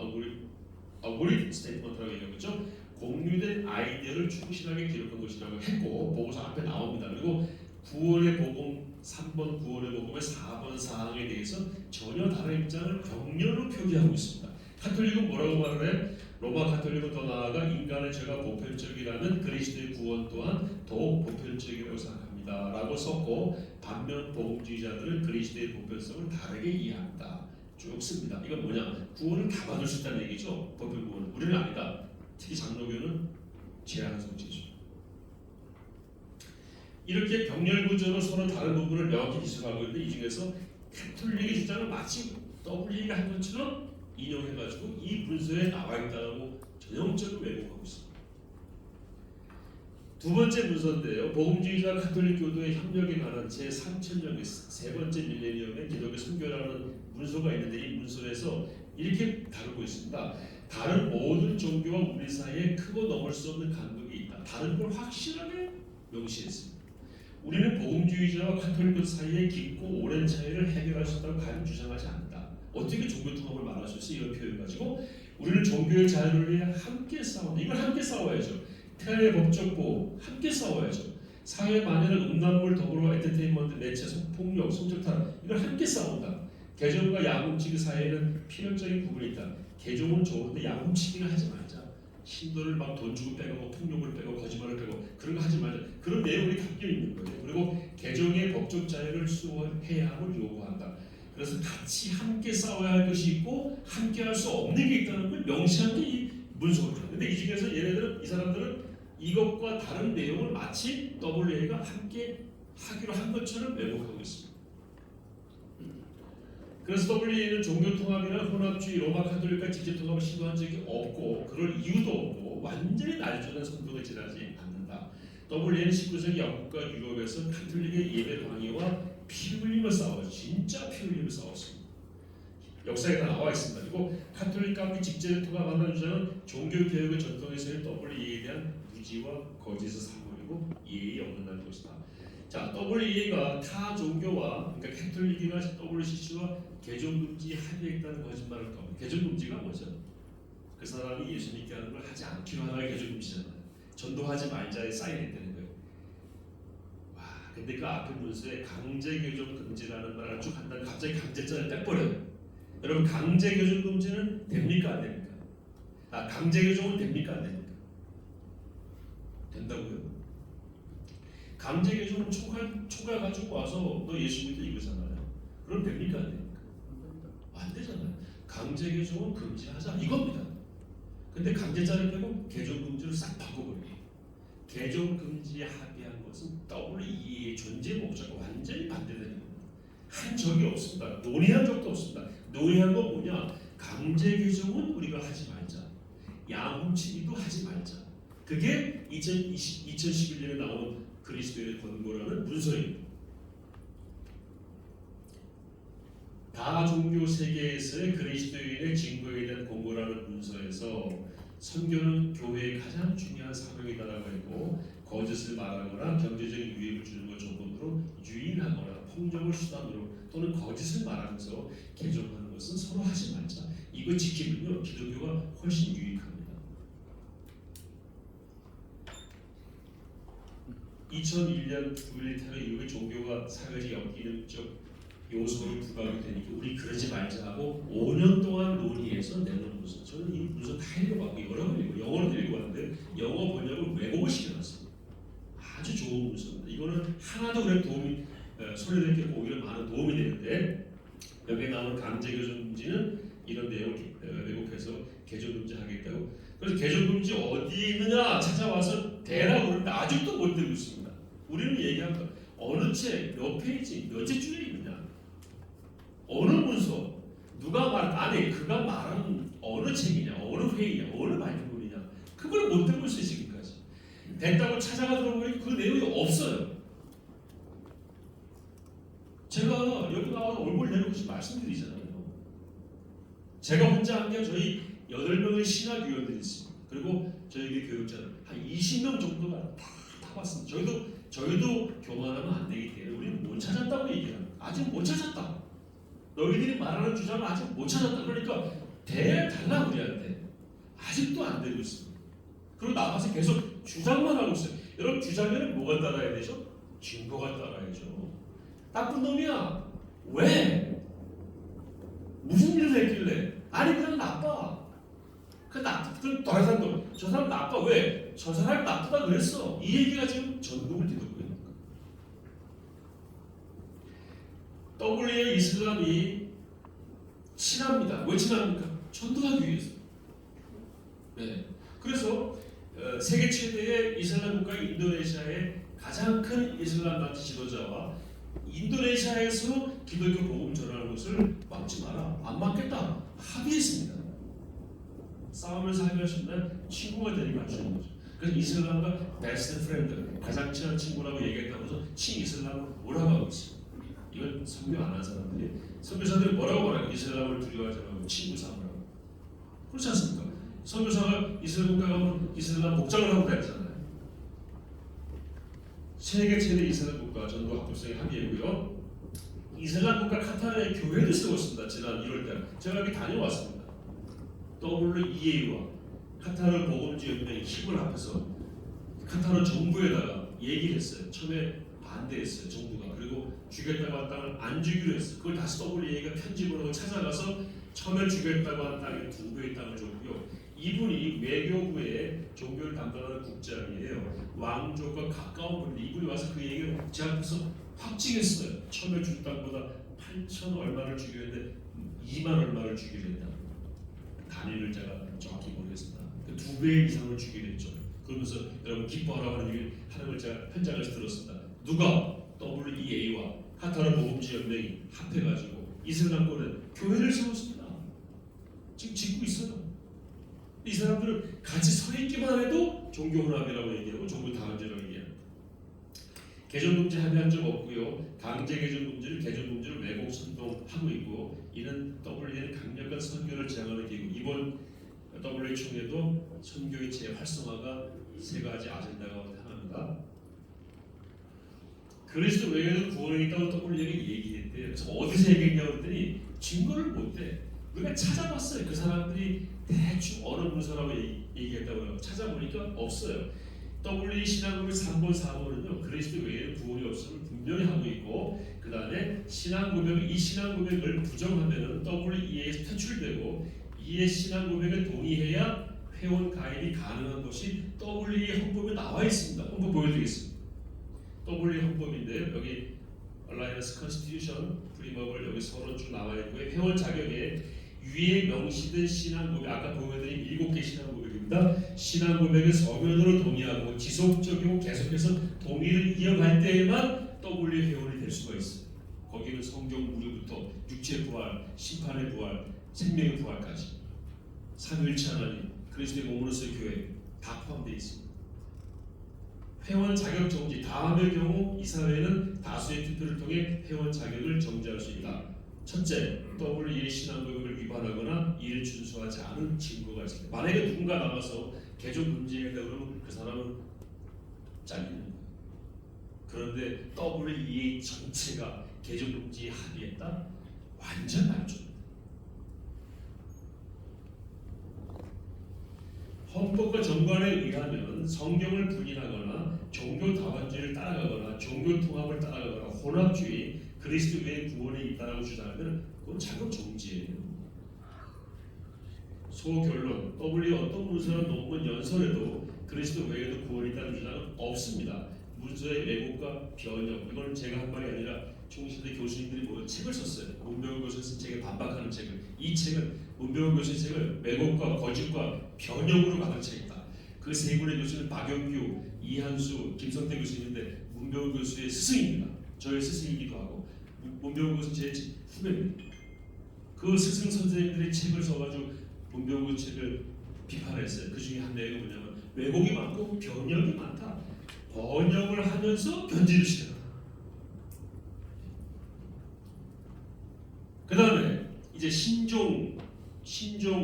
agreed statement라고 얘기하죠. 공유된 아이디어를 충실하게 기록한 것이라고 했고 보고서 앞에 나옵니다. 그리고 구원의 복음 3번 구원의 복음의 4번 사항에 대해서 전혀 다른 입장을 격렬로 표기하고 있습니다. 카톨릭은 뭐라고 말을 해? 로마 카톨릭은 더 나아가 인간의 죄가 보편적이라면 그리스도의 구원 또한 더욱 보편적이라고 생각합니다. 라고 썼고 반면 복음주의자들은 그리스도의 보편성을 다르게 이해한다. 쭉 씁니다. 이건 뭐냐? 구원을 다 받을 수 있다는 얘기죠. 보편 구원. 우리는 아니다. 특히 장로교는 제한 성체죠. 이렇게 병렬 구조로 서로 다른 부분을 명확히 기술하고 있는데 이 중에서 카톨릭의 주장을 마치 WE가 한 것처럼 인용해가지고 이 문서에 나와 있다고 전형적으로 왜곡하고 있습니다. 두 번째 문서인데요. 복음주의자 카톨릭 교도의 협력에 관한 제3000년의 세 번째 밀레니엄의 기독교 선교라는 문서가 있는데 이 문서에서 이렇게 다루고 있습니다. 다른 모든 종교와 우리 사이에 크고 넘을 수 없는 간극이 있다. 다른 걸 확실하게 명시했습니다. 우리는 복음주의자와 카톨릭 사이에 깊고 오랜 차이를 해결할 수 있다고 가히 주장하지 않는다. 어떻게 종교 통합을 말할 수 있어? 이런 표현을 가지고 우리는 종교의 자유를 위해 함께 싸운다. 이걸 함께 싸워야죠. 태아의 법적 보호 함께 싸워야죠. 사회 만연한 음란물 더불어 엔터테인먼트, 매체, 폭력, 성적 탄압 이걸 함께 싸운다. 개종과 야금치기 사이에는 필연적인 부분이 있다. 개종은 좋은데 야금치기는 하지 말자. 신도를 막 돈 주고 빼고 폭력을 빼고 거짓말을 빼고 그런 거 하지 말자. 그런 내용이 담겨 있는 거예요. 그리고 개종의 법적 자유를 수호해야 함을 요구한다. 그래서 같이 함께 싸워야 할 것이 있고 함께 할 수 없는 게 있다는 걸 명시한 게 이 문서거든요. 근데 이 중에서 얘네들은 이 사람들은 이것과 다른 내용을 마치 WA가 함께 하기로 한 것처럼 왜곡하고 있습니다. 그래서 WA는 종교 통합이나 혼합주의, 로마 카톨릭과 직접 통합을 시도한 적이 없고 그럴 이유도 없고 완전히 날조된 성도가 지나지 않는다. WA는 19세기 영국과 유럽에서 카톨릭의 예배 방해와 피 흘림을 싸웠죠. 진짜 피 흘림을 싸웠습니다. 역사에 다 나와 있습니다. 그리고 카톨릭과 함께 직제를 통합한다는 주장은 종교개혁의 전통에서의 WA에 대한 무지와 거짓의 사고이고 예의 없는 것이다. 자, WA가 타 종교와 그러니까 카톨릭이나 WCC와 개종금지 합의했다는 거짓말을 겁니다. 개종금지가 뭐죠? 그 사람이 예수 믿게 하는 걸 하지 않기로 하나의 개종금지잖아요. 전도하지 말자에 사인했다는 거예요. 와, 근데 그 앞에 문서에 강제교정 금지라는 말을 쭉 한다면 갑자기 강제자를 떼버려요. 여러분 강제교정 금지는 됩니까 안 됩니까? 강제교정은 됩니까 안 됩니까? 된다고요? 강제교정은 초가 가지고 와서 너 예수 믿어 이거잖아요. 그럼 됩니까 안 됩니까? 안 되잖아요. 강제교정은 금지하자 이겁니다. 근데 강제자를 빼고 개정금지로 싹 바꿔버려요. 개정금지에 합의한 것은 WEA의 존재 목적과 완전히 반대되는 겁니다. 한 적이 없습니다. 논의한 적도 없습니다. 논의한 건 뭐냐? 강제교정은 우리가 하지 말자. 양훔치기도 하지 말자. 그게 2011년에 나온 그리스도의 권고라는 문서입니다. 다종교 세계에서의 그리스도인의 증거에 대한 권고라는 문서에서 선교는 교회의 가장 중요한 사명이다라고 했고 거짓을 말하거나 경제적인 유익을 주는 것 조건으로 유인하거나 폭력을 수단으로 또는 거짓을 말하면서 개종하는 것은 서로 하지 말자. 이거 지키면요 기독교가 훨씬 유익합니다. 2001년 9.11 테러 이후에 종교가 사회적 역기능적 요소를 부각이 되니까 우리 그러지 말자 하고 5년 동안 논의해서 내놓은 문서. 저는 이 문서 다 읽어봤고 여러 번 읽고 영어로도 읽어봤는데 영어 번역을 왜곡을 시켜놨어요. 아주 좋은 문서입니다. 이거는 하나도 그래 도움이 소리내게 오히려 많은 도움이 되는데 여기에 나오는 강제교정금지는 이런 내용을 왜곡해서 개정금지하겠다고. 그래서 개정금지 어디 있느냐 찾아와서 대라고 그러는데 아직도 못 되고 있습니다. 우리는 얘기합니다. 어느 책, 몇 페이지, 몇째 줄에 있느냐? 어느 문서, 누가 아니 그가 말하는 어느 책이냐, 어느 회의냐, 어느 발표문이냐? 그걸 못 듣고 있어요 지금까지. 됐다고 찾아가 들어보니 그 내용이 없어요. 제가 여기 나와서 얼굴 내놓고 말씀드리잖아요. 제가 혼자 한 게 저희 8명의 신학위원들이 있습니다. 그리고 저희 교육자들 한 20명 정도가 다 타봤습니다. 저희도 교만하면 안 되기 때문에 우리는 못 찾았다고 얘기합니다. 아직 못 찾았다. 너희들이 말하는 주장은 아직 못 찾았다. 그러니까 대달라 우리한테. 아직도 안 되고 있습니다. 그리고 나가서 계속 주장만 하고 있어요. 여러분 주장에는 뭐가 따라야 되죠? 증거가 따라야죠. 나쁜 놈이야. 왜? 무슨 일을 했길래? 아니 그냥 나빠. 그 더 이상 저 사람 나빠. 왜? 저 사람이 나쁘다 그랬어. 이 얘기가 지금 전국을 뒤덮고 있는 거예요. WA 이슬람이 친합니다. 왜 친합니까? 전도하기 위해서. 네. 그래서 세계 최대의 이슬람 국가 인도네시아의 가장 큰 이슬람 단체 지도자와 인도네시아에서 기독교 복음 전하는 것을 막지 마라. 안 막겠다. 합의했습니다. 싸우면서 합의하셨나요? 친구가 되는 게 맞추는 거죠. 그래서 이슬람과 베스트 프렌드, 가장 친한 친구라고 얘기했다고 해서 친이슬람을 몰아가고 있습니다. 이건 선교 안 한 사람들이 선교사들이 뭐라고 말해요? 이슬람을 두려워하지 말고 친구 삼으라고. 그렇지 않습니까? 선교사가 이슬람 국가 가면 이슬람 복장을 하고 다니잖아요. 세계 최대 이슬람 국가 전도 합법성에 합의했고요. 이슬람 국가 카타르의 교회를 세웠습니다. 지난 1월달 제가 여기 다녀왔습니다. WEA와 카타르 복음주 연맹의 힘을 합해서 카타르 정부에다가 얘기를 했어요. 처음에 반대했어요. 정부가. 그리고 주겠다고 한 땅을 안 주기로 했어요. 그걸 다시 WEA가 편집을 하고 찾아가서 처음에 주겠다고 한 땅에 2배의 땅을 줬고요. 이분이 외교부의 종교를 담당하는 국장이에요. 왕족과 가까운 분인데 이분이 와서 그 얘기를 제 앞에서 확 찍었어요. 처음에 준 땅보다 8천 얼마를 주기로 했는데 2만 얼마를 주기로 했다. 단위를 제가 정확히 모르겠습니다. 2배 이상을 주기로 했죠. 그러면서 여러분 기뻐하라고 하는 얘기를 하는 걸 제가 현장에서 들었습니다. 누가 WEA와 카타르 복음주 연맹이 합해가지고 이슬람권에 교회를 세웠습니다. 지금 짓고 있어요. 이 사람들은 같이 서 있기만 해도 종교 혼합이라고 얘기하고 종교 다원제라고 얘기합니다. 개정금지 합의한 적 없고요. 강제 개정금지를 개정금지로 왜곡 선동하고 있고 이는 WEA는 강력한 선교를 제안하는 기구. 이번 WEA 총회도 선교의 재활성화가 3가지 아젠다가 하나입니다. 그리스도 외에도 구원이 있다고 WEA가 얘기했대요. 그래서 어디서 얘기했냐고 그랬더니 증거를 못 대. 우리가 찾아봤어요. 그 사람들이 대충 어느 문서라고 얘기했다고 찾아보니까 없어요. WE 신앙고백 3번 4번은요 그리스도 외에 구원이 없음을 분명히 하고 있고 그 다음에 신앙고백 이 신앙고백을 부정하면은 WE에서 퇴출되고 이의 신앙고백에 동의해야 회원 가입이 가능한 것이 WE 헌법에 나와 있습니다. 헌법 보여드리겠습니다. WE 헌법인데요 여기 Alliance Constitution 프리머블 여기 서론 쭉 나와 있고요 회원 자격에 위에 명시된 신앙고백 아까 보여드린 7개 신앙고백입니다. 신앙고백을 서면으로 동의하고 지속적이고 계속해서 동의를 이어갈 때에만 W 회원이 될 수가 있어요. 거기는 성경 무료부터 육체 부활, 심판의 부활, 생명의 부활까지 삼위일체 하나님, 그리스도의 몸으로서의 교회 다 포함되어 있습니다. 회원 자격 정지 다음의 경우 이 사회는 다수의 투표를 통해 회원 자격을 정지할 수 있다. 첫째, WE의 신앙고백을 위반하거나 이를 준수하지 않은 증거가 있습니다. 만약에 누군가 나가서 개종 금지했다 그러면 그 사람은 잘리는 거예요. 그런데 WE의 전체가 개종 금지에 합의했다? 완전 맞죠. 헌법과 정관에 의하면 성경을 부인하거나 종교 다원주의를 따라가거나 종교 통합을 따라가거나 혼합주의 그리스도 외에 구원이 있다고 주장하면 그건 자격 정지예요. 소결론 W 어떤 문서나 논문 연설에도 그리스도 외에도 구원이 있다는 주장은 없습니다. 문서의 왜곡과 변형 이건 제가 한 말이 아니라 총신대 교수님들이 모두 책을 썼어요. 문병훈 교수가 쓴 책에 반박하는 책을 이 책은 문병훈 교수의 책을 왜곡과 거짓과 변형으로 가득 차 있다. 그 세 분의 교수는 박영규, 이한수, 김성태 교수님인데 문병훈 교수의 스승입니다. 저의 스승이기도 하고 문병훈 교수 제 후배입니다. 그 스승 선생님들의 책을 써가지고 문병훈 책을 비판했어요. 그 중에 한 내용이 뭐냐면 왜곡이 많고 변형이 많다. 번역을 하면서 변질을 시켰다. 그 다음에 이제 신종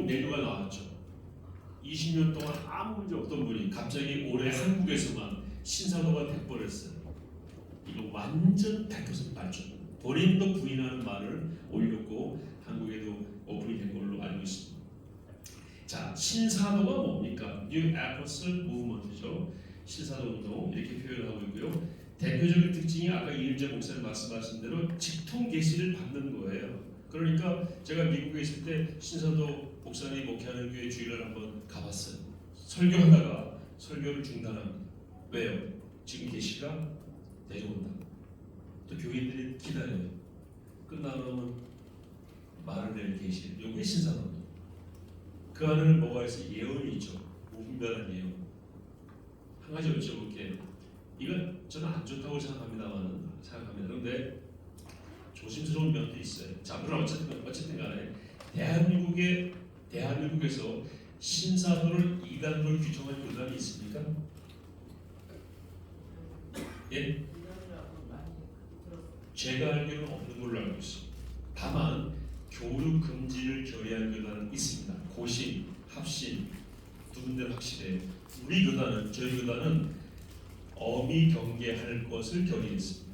내도가 나왔죠. 20년 동안 아무 문제 없던 분이 갑자기 올해 한국에서만 신사도가 돼버렸어요. 이거 완전 100% 발전. 본인도 부인하는 말을 올렸고 한국에도 오픈이 된 걸로 알고 있습니다. 자, 신사도가 뭡니까? New Apostle Movement이죠. 신사도 운동 이렇게 표현하고 있고요. 대표적인 특징이 아까 이일재 목사님 말씀하신 대로 직통 계시를 받는 거예요. 그러니까 제가 미국에 있을 때 신사도 목사님 목회하는 교회 주일날 한번 가봤어요. 설교하다가 설교를 중단합니다. 왜요? 지금 계시가 내려온다. 또 교인들이 기다려요. 끝나면 말을 낼 계시. 요게 신사도입니다. 그 안에는 뭐가 있어요? 예언이 있죠. 무분별한 예언. 한 가지 여쭤볼게요. 이건 저는 안 좋다고 생각합니다. 그런데 조심스러운 면도 있어요. 자, 물론 어쨌든 간에 대한민국에서 신사도를 이단으로 규정한 교단이 있습니까? 예? 제가 알기로는 없는 걸로 알고 있습니다. 다만 교류 금지를 결의한 교단은 있습니다. 고신, 합신 두 군데는 확실해요. 우리 교단은 저희 교단은 엄히 경계할 것을 결의했습니다.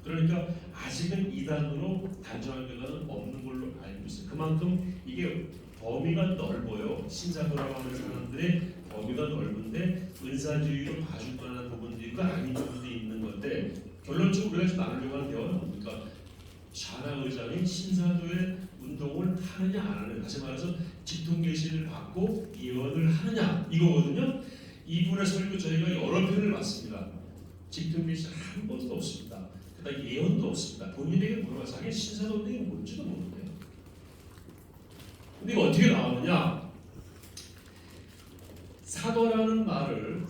그러니까 아직은 이단으로 단정한 교단은 없는 걸로 알고 있어요. 그만큼 이게 범위가 넓어요. 신사도라고 하는 사람들의 범위가 넓은데 은사주의로 봐줄 만한 부분도 있고 아닌 부분도 있는 건데 결론적으로 우리가 지금 나누려고 하는 대화는 뭡니까? 샤나 의장이 신사도의 운동을 하느냐 안 하느냐, 다시 말해서 직통계시를 받고 예언을 하느냐 이거거든요. 이분의 설교 저희가 여러 편을 봤습니다. 직통계시 한 번도 없습니다. 그다음 예언도 없습니다. 본인에게 물어봐서 자기 신사도 운동이 뭔지도 모르네요. 근데 이거 어떻게 나오느냐? 사도라는 말을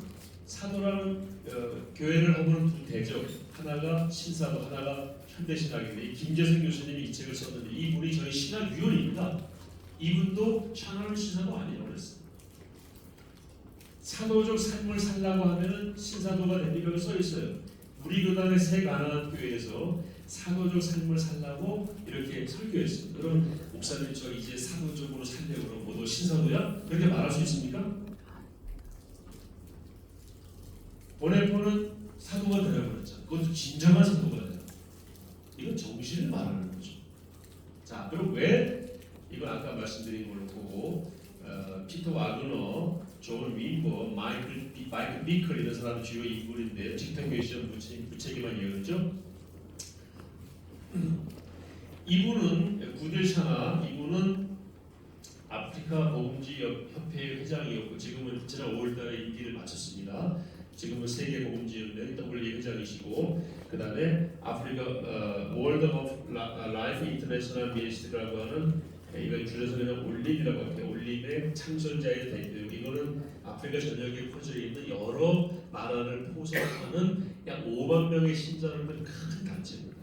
교회를 하고는 두 대죠. 하나가 신사도, 하나가 현대신학인데 김재승 교수님이 이 책을 썼는데 이분이 저희 신학위원입니다. 이분도 샤나는 신사도 아니라고 그랬어요. 사도적 삶을 살라고 하면은 신사도가 됩니까? 써 있어요. 우리 교단의 새 가난한 교회에서 사도적 삶을 살라고 이렇게 설교했습니다. 그럼 목사님 저 이제 사도적으로 살려고 그러면 너 신사도야? 그렇게 말할 수 있습니까? 보네포는 사도가 되어버렸죠. 그것도 진정한 사도가 돼요. 이건 정신을 말하는 거죠. 자, 그럼 왜 이건 아까 말씀드린 걸로 보고 피터 와그너 존 윈버, 마이클 비클 이런 사람 주요 인물인데 집행 시험 부채기만 이어졌죠. 이분은 구델샤나 이분은 아프리카 보금지 협회 회장이었고 지금은 지난 5월달에 임기를 마쳤습니다. 지금은 세계 보금지연맹 WA 회장이시고 그 다음에 아프리카 월드 오브 라이프 인터내셔널 미니스트라고 하는 이걸 줄여서 그냥 올립이라고 할게요. 올립의 창설자의 대표. 이거는 아프리카 전역에 퍼져 있는 여러 나라를 포섭하는 약 5만 명의 신자를 둔 큰 단체입니다.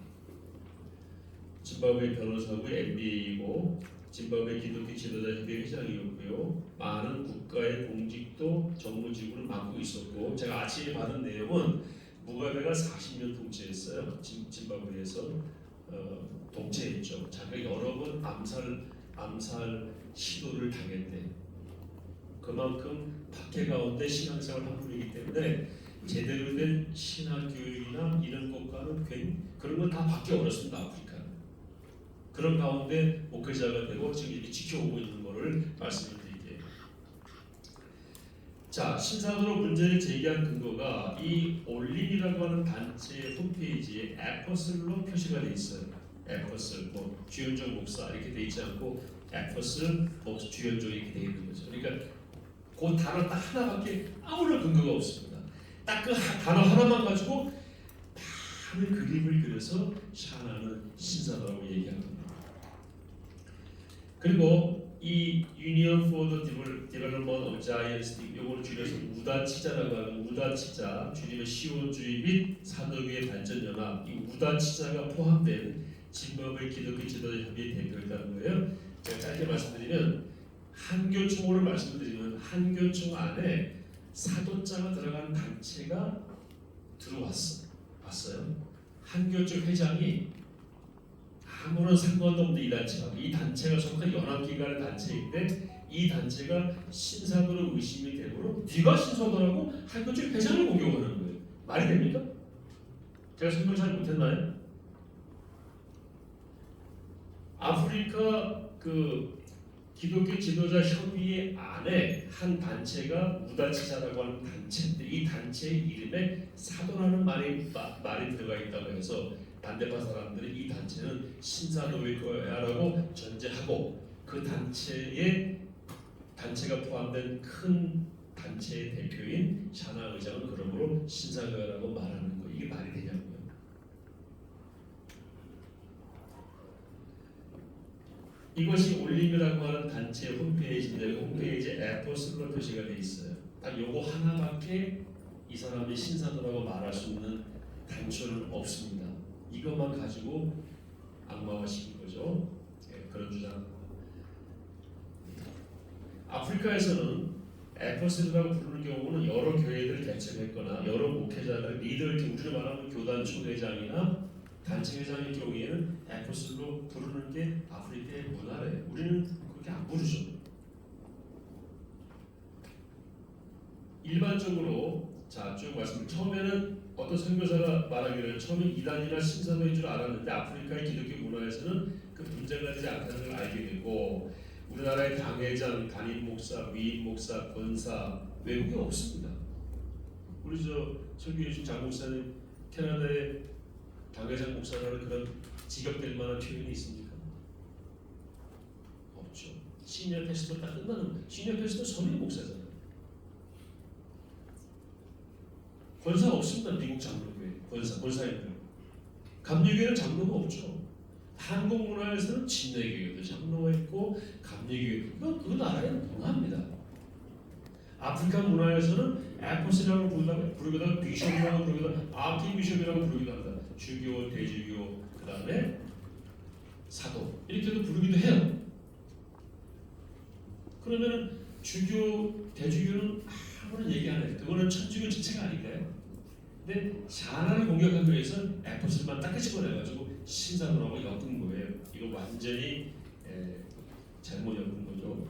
짐바브웨 변호사고 MBA이고 짐바브웨 기독교 지도자 협회 회장이었고요. 많은 국가의 공직도 정무직으로 맡고 있었고 제가 아침에 받은 내용은 무가베가 40년 통치했어요. 짐바브웨에서 독재했죠. 자기가 여러 번 암살 시도를 당했대. 그만큼 박해 가운데 신앙생활을 한 분이기 때문에 제대로 된 신학 교육이나 이런 것과는 그런 건 다 받기 어렵습니다. 아프리카는. 그런 가운데 목회자가 되고 지금 이렇게 지켜오고 있는 것을 말씀을 드릴게요. 자, 신사도로 문제를 제기한 근거가 이 올림이라고 하는 단체의 홈페이지에 에퍼슬로 표시가 돼 있어요. 에퍼슬, 뭐 주연종 목사 이렇게 돼 있지 않고 에퍼슬 목사 주연종 이렇게 돼 있는 거죠. 그러니까 그 단어 딱 하나밖에 아무런 근거가 없습니다. 딱 그 단어 하나만 가지고 많은 그림을 그려서 샤나는 신사도라고 얘기합니다. 그리고 이 Union for the Development of Giants, 요거를 줄여서 우다치자라고 하는 우다치자, 줄이면 시온주의 및 사도교의 발전연합, 이 우다치자가 포함된 짐바브웨 기독교 지도자 협의회 대표였다는 거예요. 제가 짧게 말씀드리면 한교총으로 말씀드리면 한교총 안에 사도자가 들어간 단체가 왔어요. 한교총 회장이 아무런 상관도 없는 이 단체가 이 단체가 속한 연합기관의 단체인데 이 단체가 신사도로 의심이 되므로 네가 신사도라고 한교총 회장을 공격하는 거예요. 말이 됩니까? 제가 설명 잘 못했나요? 아프리카 그 기독교 지도자 협의회 안에 한 단체가 우다치자라고 하는 단체인데 이 단체의 이름에 사도라는 말이 들어가 있다고 해서 반대파 사람들이 이 단체는 신사도일 거야라고 전제하고 그 단체가 포함된 큰 단체의 대표인 샤나 의장은 그러므로 신사도라고 말하는 거 이게 말이 되냐고요. 이것이 올림이라고 하는 단체 홈페이지인데 홈페이지에 에포슬로 표시가 돼 있어요. 딱 요거 하나밖에 이 사람이 신사도라고 말할 수 있는 단초는 없습니다. 이것만 가지고 악마화시킨 거죠. 그런 주장. 아프리카에서는 에퍼슬이라고 부르는 경우는 여러 교회들을 개척했거나 여러 목회자를 리더를 우리로 말하면 교단 총회장이나 단체 회장의 경우에는 에퍼슬로 부르는 게 아프리카의 문화래요. 우리는 그렇게 안 부르죠. 일반적으로 쭉 말씀. 처음에는 어떤 선교사가 말하기를 처음에 이단이나 신사도인 줄 알았는데 아프리카의 기독교 문화에서는 그 문제가 되지 않다는 걸 알게 되고 우리나라의 당회장, 담임 목사, 위임 목사, 권사 외국에 없습니다. 우리 설교해 주신 장 목사님 캐나다의 당회장 목사라는 그런 직업될 만한 표현이 있습니까? 없죠. 시니어 패스터 딱 끝나는 거예요. 시니어 패스터 선임 목사잖아요. 권사 없습니다. 미국 장로교회 권사님들. 감리교회는 장로가 없죠. 한국 문화에서는 진례교회도 장로가 있고 감리교회 그 나라에는 문화입니다. 아프리카 문화에서는 에포스라고 부르기도 비숍이라고 부르기도 아키비숍이라고 부르기도 합니다. 주교, 대주교, 그 다음에 사도 이렇게도 부르기도 해요. 그러면 주교, 대주교는 아무런 얘기 안 해요. 그거는 천주교 지체가 아닌가요? 근데 샤나를 공격하기 위해서 에포스만 딱 집어내가지고 신사도라고 엮은 거예요. 이거 완전히 잘못 엮은 거죠.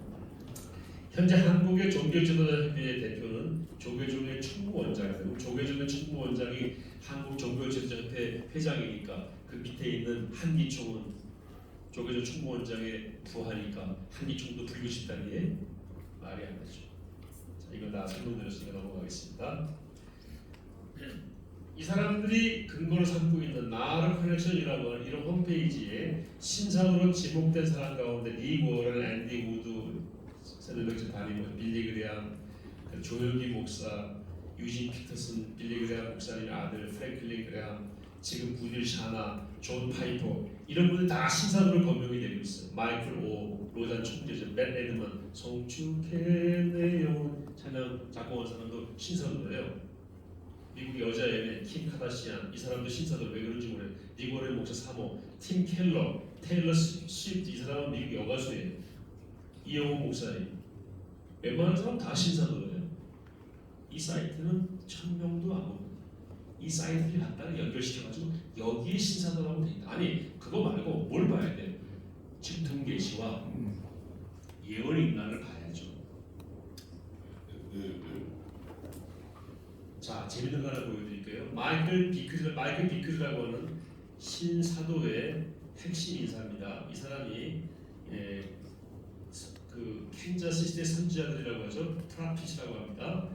현재 한국의 종교지도자협회의 대표는 조계종의 총무원장이고 조계종의 총무원장이 한국 종교지도자협회 회장이니까 그 밑에 있는 한기총은 조계종 총무원장의 부하니까 한기총도 불고 싶다는 게 말이 안 되죠. 자, 이건 다 설명드렸으니까 넘어가겠습니다. 이 사람들이 근거로 삼고 있는 나르 커넥션이라고 하는 이런 홈페이지에 신상으로 지목된 사람 가운데 리 워런, 앤디 우드, 셀러백션 다니모, 빌리 그레함, 조용기 목사, 유진 피터슨, 빌리 그레함 목사님의 아들 프랭클린 그레함, 지금 부딜 샤나, 존 파이퍼 이런 분들 다 신상으로 거명이 되고 있어요. 마이클 오, 로잔 총재전, 벤 에드먼, 성축해 영혼 찬양 작곡한 사람도 신상으로예요. 미국 여자 연예 킴 카다시안 이 사람도 신사들 왜 그런지 모르겠어요. 니고레 목사 사모, 팀 켈러, 테일러 스위프트 이 사람은 미국 여가수예요. 이영호 목사님 웬만한 사람 다 신사들이에요. 이 사이트는 1000명도 안 옵니다. 이 사이트를 갖다가 연결시켜가지고 여기에 신사들하고 돼 있다. 아니 그거 말고 뭘 봐야 돼? 지금 계시와 예언 인간을 봐야죠. 자 재밌는 거 하나 보여드릴게요. 마이클 비클이라고 하는 신사도의 핵심 인사입니다. 이 사람이 그 캔자스 시대 선지자들이라고 하죠. 프라핏이라고 합니다.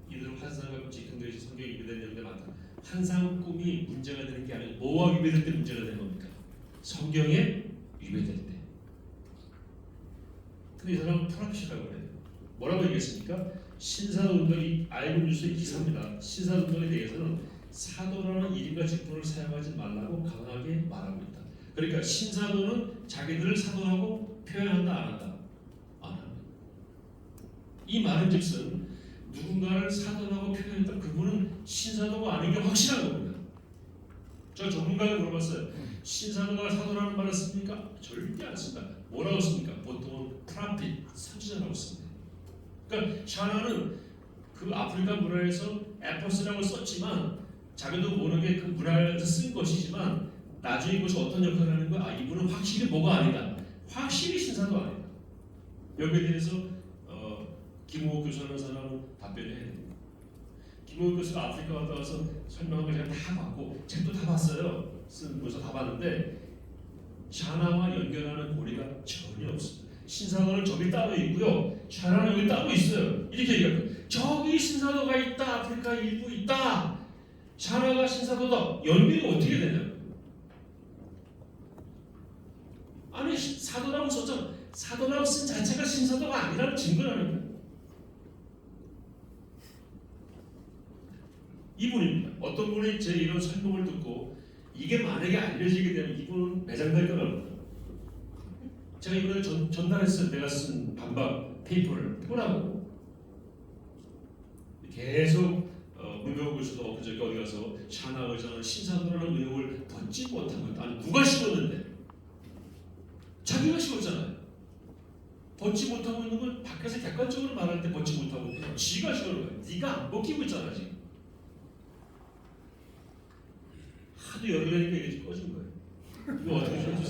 이들은 환상과 즉흥되시 성경에 위배된 내용들 많다. 환상 꿈이 문제가 되는 게 아니고 뭐와 위배될 때 문제가 되는 겁니까? 성경에 위배될 때. 근데 이 사람은 프라핏이라고 해요. 뭐라고 얘기했습니까? 신사운동이 알고 뉴스의 기사입니다. 신사운동에 대해서는 사도라는 이름과 직분을 사용하지 말라고 강하게 말하고 있다. 그러니까 신사도는 자기들을 사도라고 표현한다 안 한다? 안 합니다. 이 말은즉슨 누군가를 사도라고 표현했다. 그분은 신사도가 아닌 게 확실한 겁니다. 저 전문가에 물어봤어요. 신사도가 사도라는 말을 씁니까? 절대 안 씁니다. 뭐라고 씁니까? 보통은 프라핏, 선지자라고 씁니다. 그러니까 샤나는 그 아프리카 문화에서 에퍼스라고 썼지만 자기도 모르게 그 문화에서 쓴 것이지만 나중에 이것이 어떤 역할을 하는 거야? 아 이분은 확실히 뭐가 아니다. 확실히 신사도 아니다. 여기에 대해서 김호욱 교수라는 사람은 답변을 해야 됩니다. 김호욱 교수가 아프리카 갔다 와서 설명한 걸 제가 다 봤고 책도 다 봤어요. 쓴 거서 다 봤는데 샤나와 연결하는 고리가 전혀 없습니다. 신사도는 저기 따로 있고요. 샤나는 여기 따로 있어요. 이렇게 얘기합니다. 저기 신사도가 있다. 아프리카 일부 있다. 샤나가 신사도다. 연결이 어떻게 되냐? 아니 사도라고 썼잖아. 사도라고 쓴 자체가 신사도가 아니라는 증거라는 거예요. 이분입니다. 어떤 분이 제 이런 설명을 듣고 이게 만약에 알려지게 되면 이분은 매장될 거라고. 제가 이번에 전달했어요. 내가 쓴 반박 페이퍼를 보라고. 계속 문병호 교수도 엊그저께 어디 가서 샤나 의장은 신사도라는 의혹을 벗지 못한 것. 아니 누가 씌웠는데? 자기가 씌웠잖아요. 벗지 못하고 있는 건 밖에서 객관적으로 말할 때 벗지 못하고 지가 씌우는 거예요. 네가 안 벗기고 있잖아 지금. 하도 열을 내니까 이게 꺼진 거예요. 이거 어떻게 좀